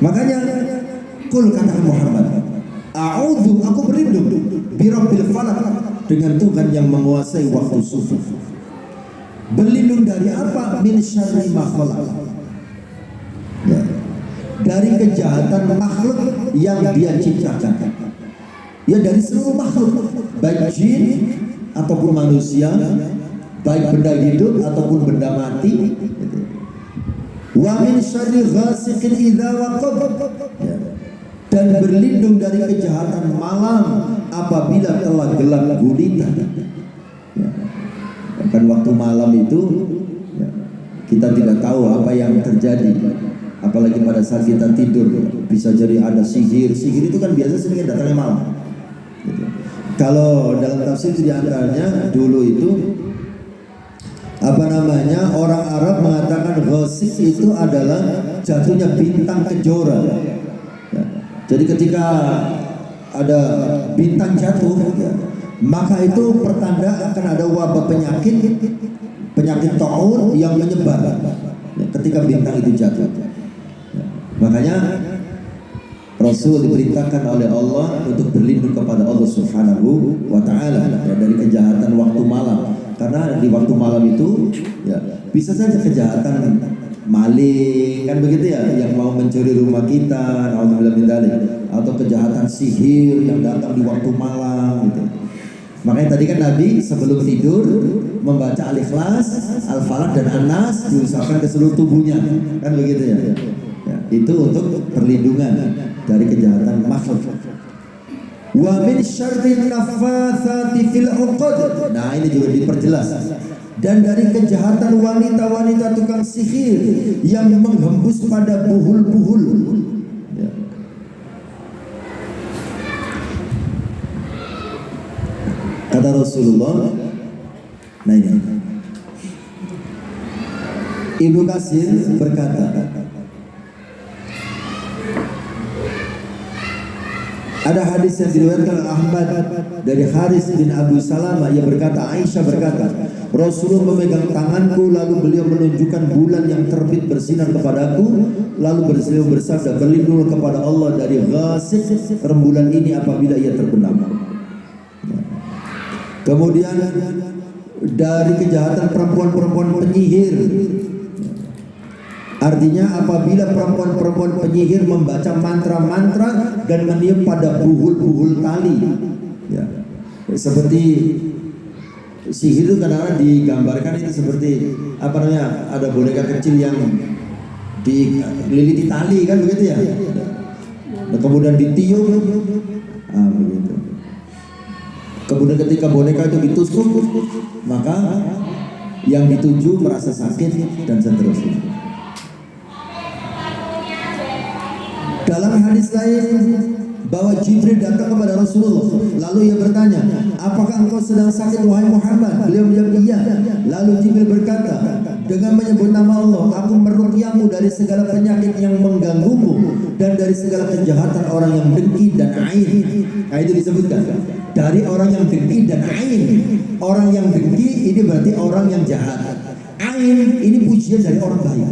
Makanya kul kata Muhammad, a'udzu, aku berlindung birabbil falaq, dengan Tuhan yang menguasai waktu subuh. Berlindung dari apa? Min syarri ma khalaq, ya, dari kejahatan makhluk yang dia ciptakan. Ya, dari seluruh makhluk, baik jin ataupun manusia, baik benda hidup ataupun benda mati. Wa min syarri ghasiqin idza waqab, ya, dan berlindung dari kejahatan malam apabila telah gelap gulita. Ya. Kan waktu malam itu ya, Kita tidak tahu apa yang terjadi. Apalagi pada saat kita tidur, bisa jadi ada sihir. Sihir itu kan biasa sering datangnya malam. Gitu. Kalau dalam tafsir diantaranya dulu itu orang Arab mengatakan ghasib itu adalah jatuhnya bintang kejora. Ya. Jadi ketika ada bintang jatuh, ya, maka itu pertanda akan ada wabah penyakit taun yang menyebar, ya, ketika bintang itu jatuh. Makanya Rasul diperintahkan oleh Allah untuk berlindung kepada Allah Subhanahu wa Ta'ala, ya, dari kejahatan waktu malam. Karena di waktu malam itu, ya, bisa saja kejahatan maling, kan begitu ya, yang mau mencuri rumah kita, naudzubillah min dzalik, atau kejahatan sihir yang datang di waktu malam gitu. Makanya tadi kan Nabi sebelum tidur membaca Al-Ikhlas, Al-Falaq dan An-Nas diusahakan ke seluruh tubuhnya, kan begitu ya. Ya, itu untuk perlindungan dari kejahatan makhluk. Wa min syarrin naffatsati fil 'uqad. Nah, ini juga diperjelas. Dan dari kejahatan wanita-wanita tukang sihir yang menghembus pada buhul-buhul. Ya. Kata Rasulullah, nah ini Ibnu Katsir berkata, ada hadis yang diriwayatkan oleh Ahmad dari Haris bin Abu Salamah yang berkata, Aisyah berkata, Rasulullah memegang tanganku lalu beliau menunjukkan bulan yang terbit bersinar kepadaku, lalu beliau bersabda, berlindunglah kepada Allah dari ghasib rembulan ini apabila ia terbenam. Kemudian dari kejahatan perempuan-perempuan penyihir, artinya apabila perempuan-perempuan penyihir membaca mantra-mantra dan meniup pada buhul-buhul tali, ya. Seperti sihir itu kadang-kadang digambarkan itu seperti ada boneka kecil yang dililiti tali, kan begitu ya. Nah, kemudian ditiup, begitu. Kemudian ketika boneka itu ditusuk, maka yang dituju merasa sakit dan seterusnya. Dalam hadis lain bahwa Jibril datang kepada Rasulullah, lalu ia bertanya, apakah engkau sedang sakit wahai Muhammad? Beliau menjawab iya. Lalu Jibril berkata, dengan menyebut nama Allah, aku meruqyahmu dari segala penyakit yang mengganggumu dan dari segala kejahatan orang yang dengki dan ain. Nah, itu disebutkan dari orang yang dengki dan ain. Orang yang dengki ini berarti orang yang jahat. Ain ini pujian dari orang baik.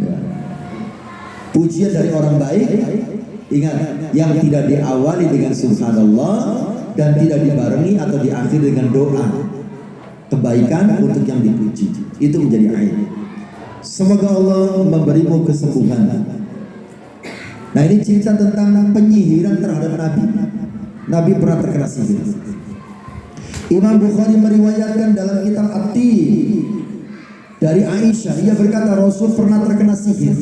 Ya. Pujian dari orang baik, ingat, yang tidak diawali dengan subhanallah dan tidak dibarengi atau diakhiri dengan doa kebaikan untuk yang dipuji, itu menjadi ain. Semoga Allah memberimu kesembuhan. Nah, ini cerita tentang penyihiran terhadap Nabi. Nabi pernah terkena sihir. Imam Bukhari meriwayatkan dalam kitab At-Tib dari Aisyah, ia berkata Rasul pernah terkena sihir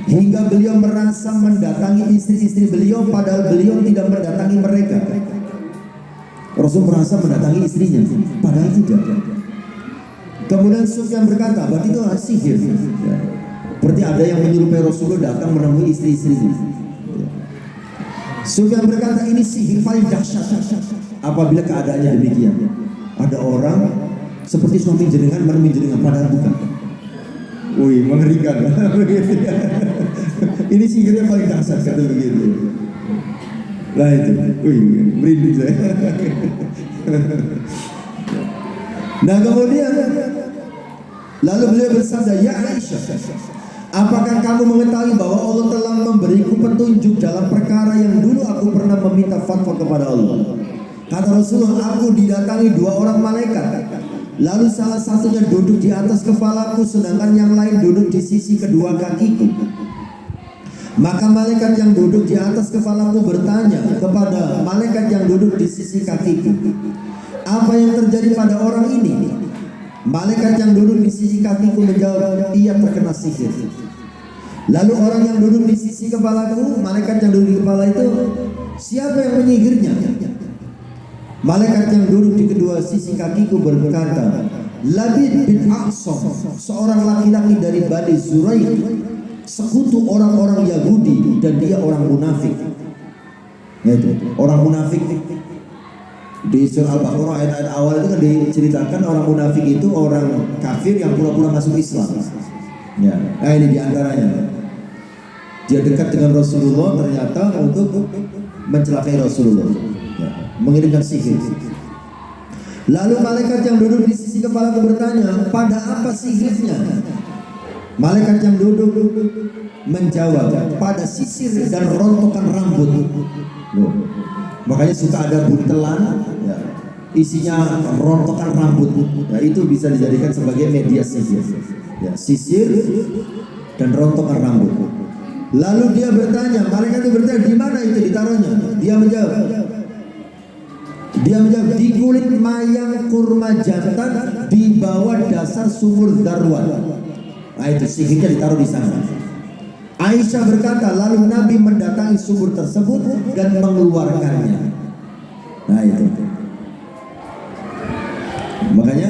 hingga beliau merasa mendatangi istri-istri beliau padahal beliau tidak mendatangi mereka. Rasul merasa mendatangi istrinya padahal tidak. Kemudian Sufyan berkata, berarti itu sihir. Berarti ada yang menyerupai Rasulullah datang menemui istri-istrinya. Sufyan berkata, ini sihir paling dahsyat apabila keadaannya demikian. Ada orang seperti suami jenengan menemui jenengan padahal bukan. Wih, mengerikan. Ini sihirnya paling dahsyat, kata begitu. Nah itu, wih, merinding saya. Nah kemudian, lalu beliau bersabda, ya Aisyah, apakah kamu mengetahui bahwa Allah telah memberiku petunjuk dalam perkara yang dulu aku pernah meminta fatwa kepada Allah? Kata Rasulullah, aku didatangi dua orang malaikat. Lalu salah satunya duduk di atas kepalaku, sedangkan yang lain duduk di sisi kedua kakiku. Maka malaikat yang duduk di atas kepalaku bertanya kepada malaikat yang duduk di sisi kakiku, apa yang terjadi pada orang ini? Malaikat yang duduk di sisi kakiku menjawab, ia terkena sihir. Lalu orang yang duduk di sisi kepalaku, malaikat yang duduk di kepala itu, siapa yang menyihirnya? Malaikat yang duduk di kedua sisi kakiku berkata, Labid bin Aqsam, seorang laki-laki dari Bani Zuraik, sekutu orang-orang Yahudi dan dia orang munafik. Yaitu orang munafik. Di surah Al-Baqarah ayat-ayat awal itu kan diceritakan orang munafik itu orang kafir yang pura-pura masuk Islam. Ya, nah ini diantaranya. Dia dekat dengan Rasulullah ternyata untuk mencelakai Rasulullah, ya, mengirimkan sihir. Lalu malaikat yang duduk di sisi kepalaku bertanya, pada apa sihirnya? Malaikat yang duduk menjawab, pada sisir dan rontokan rambut. Loh, makanya suka ada buntelan, ya, isinya rontokan rambut. Ya, itu bisa dijadikan sebagai media sihir. Ya, sisir dan rontokan rambut. Lalu dia bertanya, malaikat itu bertanya, di mana itu ditaruhnya? Dia menjawab, di kulit mayang kurma jantan di bawah dasar sumur Darwan. Nah itu sihirnya ditaruh di sana. Aisyah berkata, lalu Nabi mendatangi sumur tersebut dan mengeluarkannya. Nah itu. Makanya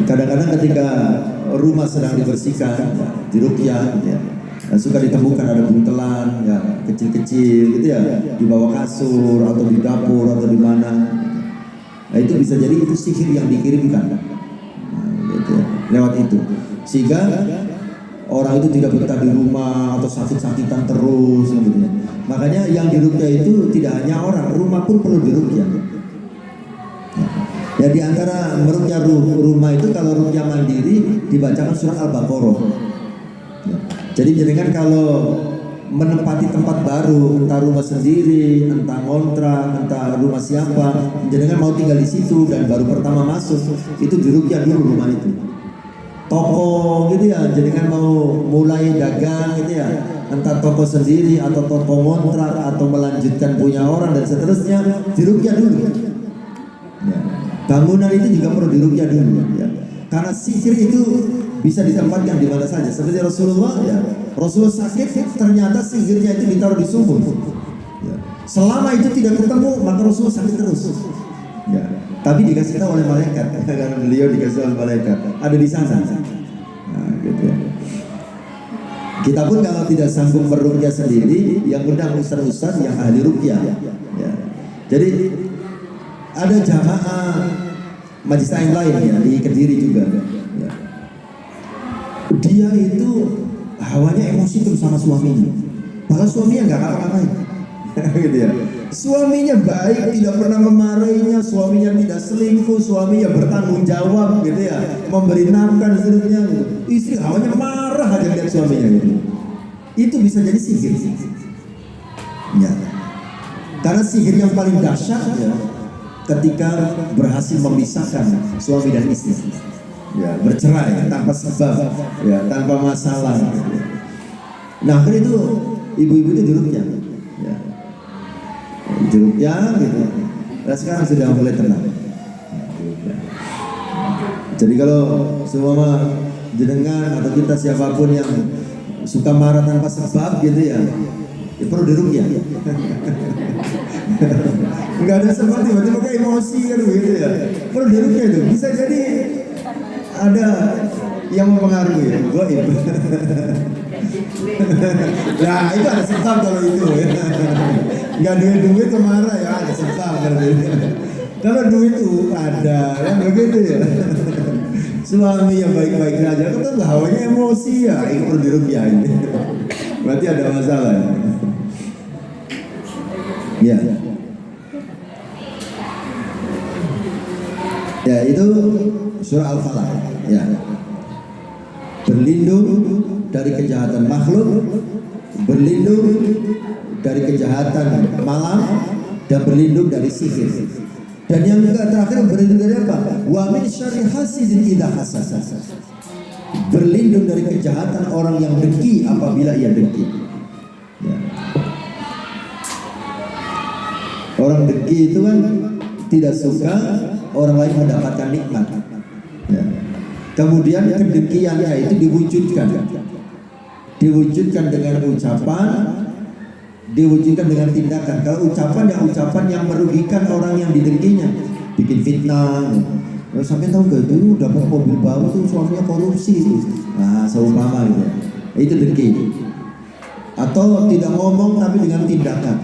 kadang-kadang ketika rumah sedang dibersihkan, diruqyah, ya, suka ditemukan ada buntelan, ya, kecil-kecil gitu ya, di bawah kasur atau di dapur atau di mana. Nah itu bisa jadi itu sihir yang dikirimkan, nah, gitu ya, lewat itu, sehingga orang itu tidak betah di rumah atau sakit-sakitan terus, gitu ya. Makanya yang diruqyah itu tidak hanya orang, rumah pun perlu diruqyah. Ya di antara meruqyah rumah itu kalau ruqyah mandiri dibacakan surat Al-Baqarah. Ya. Jadi jenengan kalau menempati tempat baru, entah rumah sendiri, entah ngontrak, entah rumah siapa, jenengan mau tinggal di situ dan baru pertama masuk, itu diruqyah dulu rumah itu. Toko gitu ya, jenengan mau mulai dagang gitu ya, entah toko sendiri atau toko ngontrak atau melanjutkan punya orang dan seterusnya, diruqyah dulu. Ya. Bangunan itu juga perlu diruqyah dulu, ya. Karena sihir itu bisa ditempatkan di mana saja. Seperti Rasulullah, ya. Rasulullah sakit, ternyata sihirnya itu ditaruh di sumur. Ya. Selama itu tidak ketemu, maka Rasulullah sakit terus. Ya. Tapi dikasih tahu oleh malaikat, karena beliau dikasih oleh malaikat, ada di sana. Nah, gitu ya. Kita pun kalau tidak sanggup meruqyah sendiri, yang undang ustaz-ustaz yang ahli ruqyah. Ya. Jadi ada jamaah majlis lain ya di Kediri juga. Ya. Dia itu hawanya emosi terus sama suaminya. Bahkan suaminya nggak apa-apain, gitu ya. Suaminya baik, tidak pernah memarahinya, suaminya tidak selingkuh, suaminya bertanggung jawab, gitu ya, memberi nafkah dan seterusnya. Gitu. Istri hawanya marah aja lihat suaminya, gitu. Itu bisa jadi sihir. Ya. Karena sihir yang paling dahsyat ya, ketika berhasil memisahkan suami dan istri, ya, bercerai tanpa sebab, ya, tanpa masalah. Nah, itu ibu-ibu itu diruqyah, ya, diruqyah gitu. Nah, sekarang sudah mulai tenang. Jadi kalau semua jenengan atau kita siapapun yang suka marah tanpa sebab gitu ya, perlu diruqyah. Enggak ada sebab, tiba-tiba kayak emosi kan begitu ya. Perlu diruqyah itu. Bisa jadi ada yang mempengaruhi ya, gaib. Nah, itu ada sebab kalau itu ya. Enggak duit marah ya, ada sebab kalau itu. Kalau duit itu ada kan begitu ya. Suami yang baik-baik saja, kan hawanya emosi ya, itu perlu diruqyah ini. Berarti ada masalah. Ya. Ya, itu surah Al-Falaq, ya. Berlindung dari kejahatan makhluk, berlindung dari kejahatan malam, dan berlindung dari sihir. Dan yang juga terakhir berlindung dari apa? Wa min syarri hasidin idza hasad. Berlindung dari kejahatan orang yang dengki apabila ia dengki. Ya. Orang dengki itu kan tidak suka orang lain mendapatkan nikmat. Ya. Kemudian kedengkiannya itu diwujudkan dengan ucapan, diwujudkan dengan tindakan. Kalau ucapan yang merugikan orang yang didengkinya, bikin fitnah, Sampai tahu gak itu dapat mobil baru tuh suaminya korupsi. Nah, seumpama gitu. Itu dengki. Atau tidak ngomong tapi dengan tindakan,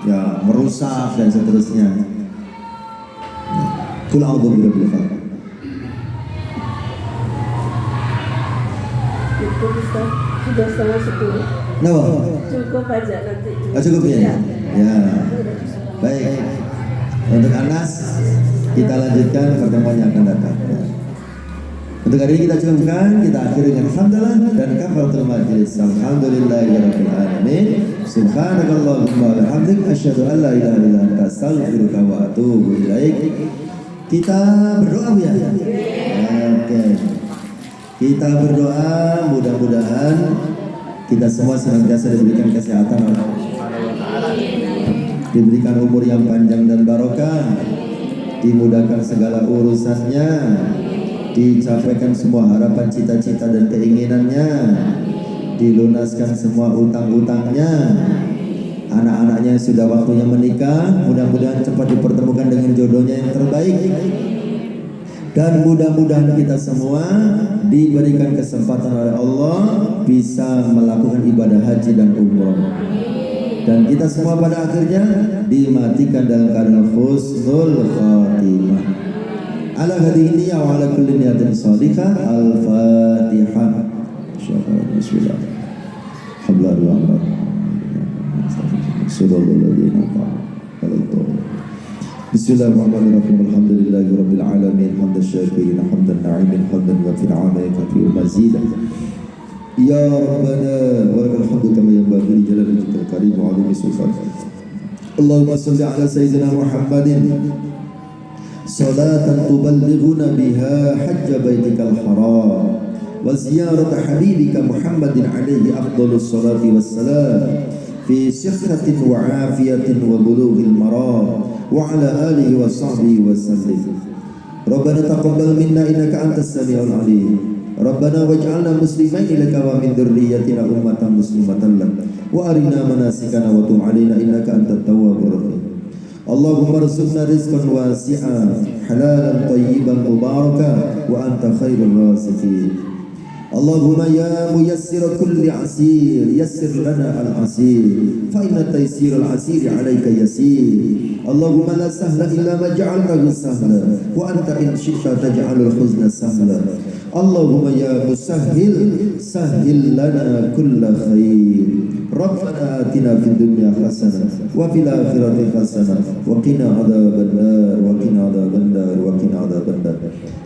ya merusak dan seterusnya. Kul a'udzu birabbil falaq. Cukup Ustaz, sudah 9:30. Kenapa? Cukup aja nanti. Cukup ya? Ya. Baik. Untuk Anas kita lanjutkan pertemuan yang akan datang. Untuk hari ini kita cukupkan, kita akhiri dengan hamdalah dan kafaratul majlis. Alhamdulillahirabbil alamin. Subhanakallahumma wa bihamdik asyhadu an la ilaha illa anta astaghfiruka wa atubu ilaik. Kita berdoa ya. Oke. Kita berdoa mudah-mudahan kita semua senantiasa diberikan kesehatan, diberikan umur yang panjang dan barokah, dimudahkan segala urusannya, dicapaikan semua harapan, cita-cita dan keinginannya, dilunaskan semua utang-utangnya. Anak-anaknya yang sudah waktunya menikah, mudah-mudahan cepat dipertemukan dengan jodohnya yang terbaik. Dan mudah-mudahan kita semua diberikan kesempatan oleh Allah bisa melakukan ibadah haji dan umroh. Dan kita semua pada akhirnya dimatikan dalam keadaan husnul khatimah. Ala hadhihi wa ala kulli niyatin shadhiqah. Al-Fatihah. Bismillah. Bismillahirrahmanirrahim. Alhamdulillahirabbil alamin. Hamdan syakirin, hamdan na'imin, hamdan wa fil 'alamin kathir mazidah. Ya Rabbana wa lakal hamdu kama yanbaghi li jalali wajhikal karim wa 'azimi sultanik. Allahumma shalli ala sayyidina Muhammadin salatan tuballighuna biha hajja baitikal haram wa ziyarata habibika Muhammadin alaihi afdhalus salati wassalam fi sihhatin wa afiyatin wa bulughil maram wa ala alihi wa sahbihi wa sallim. Rabbana taqabbal minna innaka antas samiul alim. Rabbana waj'alna muslimaini laka wa min dzurriyyatina ummatan muslimatan lak wa arina manasikana wa tub 'alaina innaka antat tawwabur rahim. Allahumma arzuqna rizqan wasi'an halalan thayyiban mubarakan wa anta khairur raziqin. Allahumma ya muyassir kulli asir yassir lana al-asir fa inna taysir al-asir 'alaika yasir. Allahumma la sahla illa ma ja'altahu sahla wa anta in syi'ta taj'alul huzna sahla. Allahumma ya musahhil sahhil lana kulla khair. Rabbana atina fid dunya hasanah wa fil akhirati hasanah wa qina adzaban nar wa qina adzaban nar wa qina adzaban nar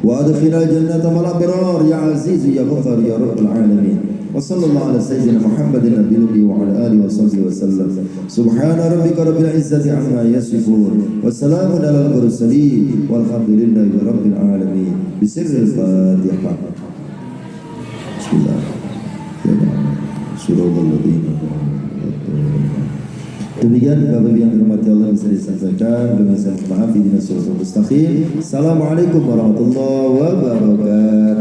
wa adkhilna jannata mal abrar ya aziz ya ghafar ya rabbal alamin. Wa sallallahu ala sayyidina Muhammadin nabiyyi wa ala alihi wa sahbihi wa sallam. Subhana rabbika rabbil izzati amma yasifun wa salamun alal mursalin walhamdulillahi rabbil alamin. Bisirril Fatihah. Bismillah. Demikian Bapak Ibu yang dirahmati Allah bisa disampaikan. Kami mohon maaf, Ihdinas siratal mustaqim. Assalamualaikum warahmatullahi wabarakatuh.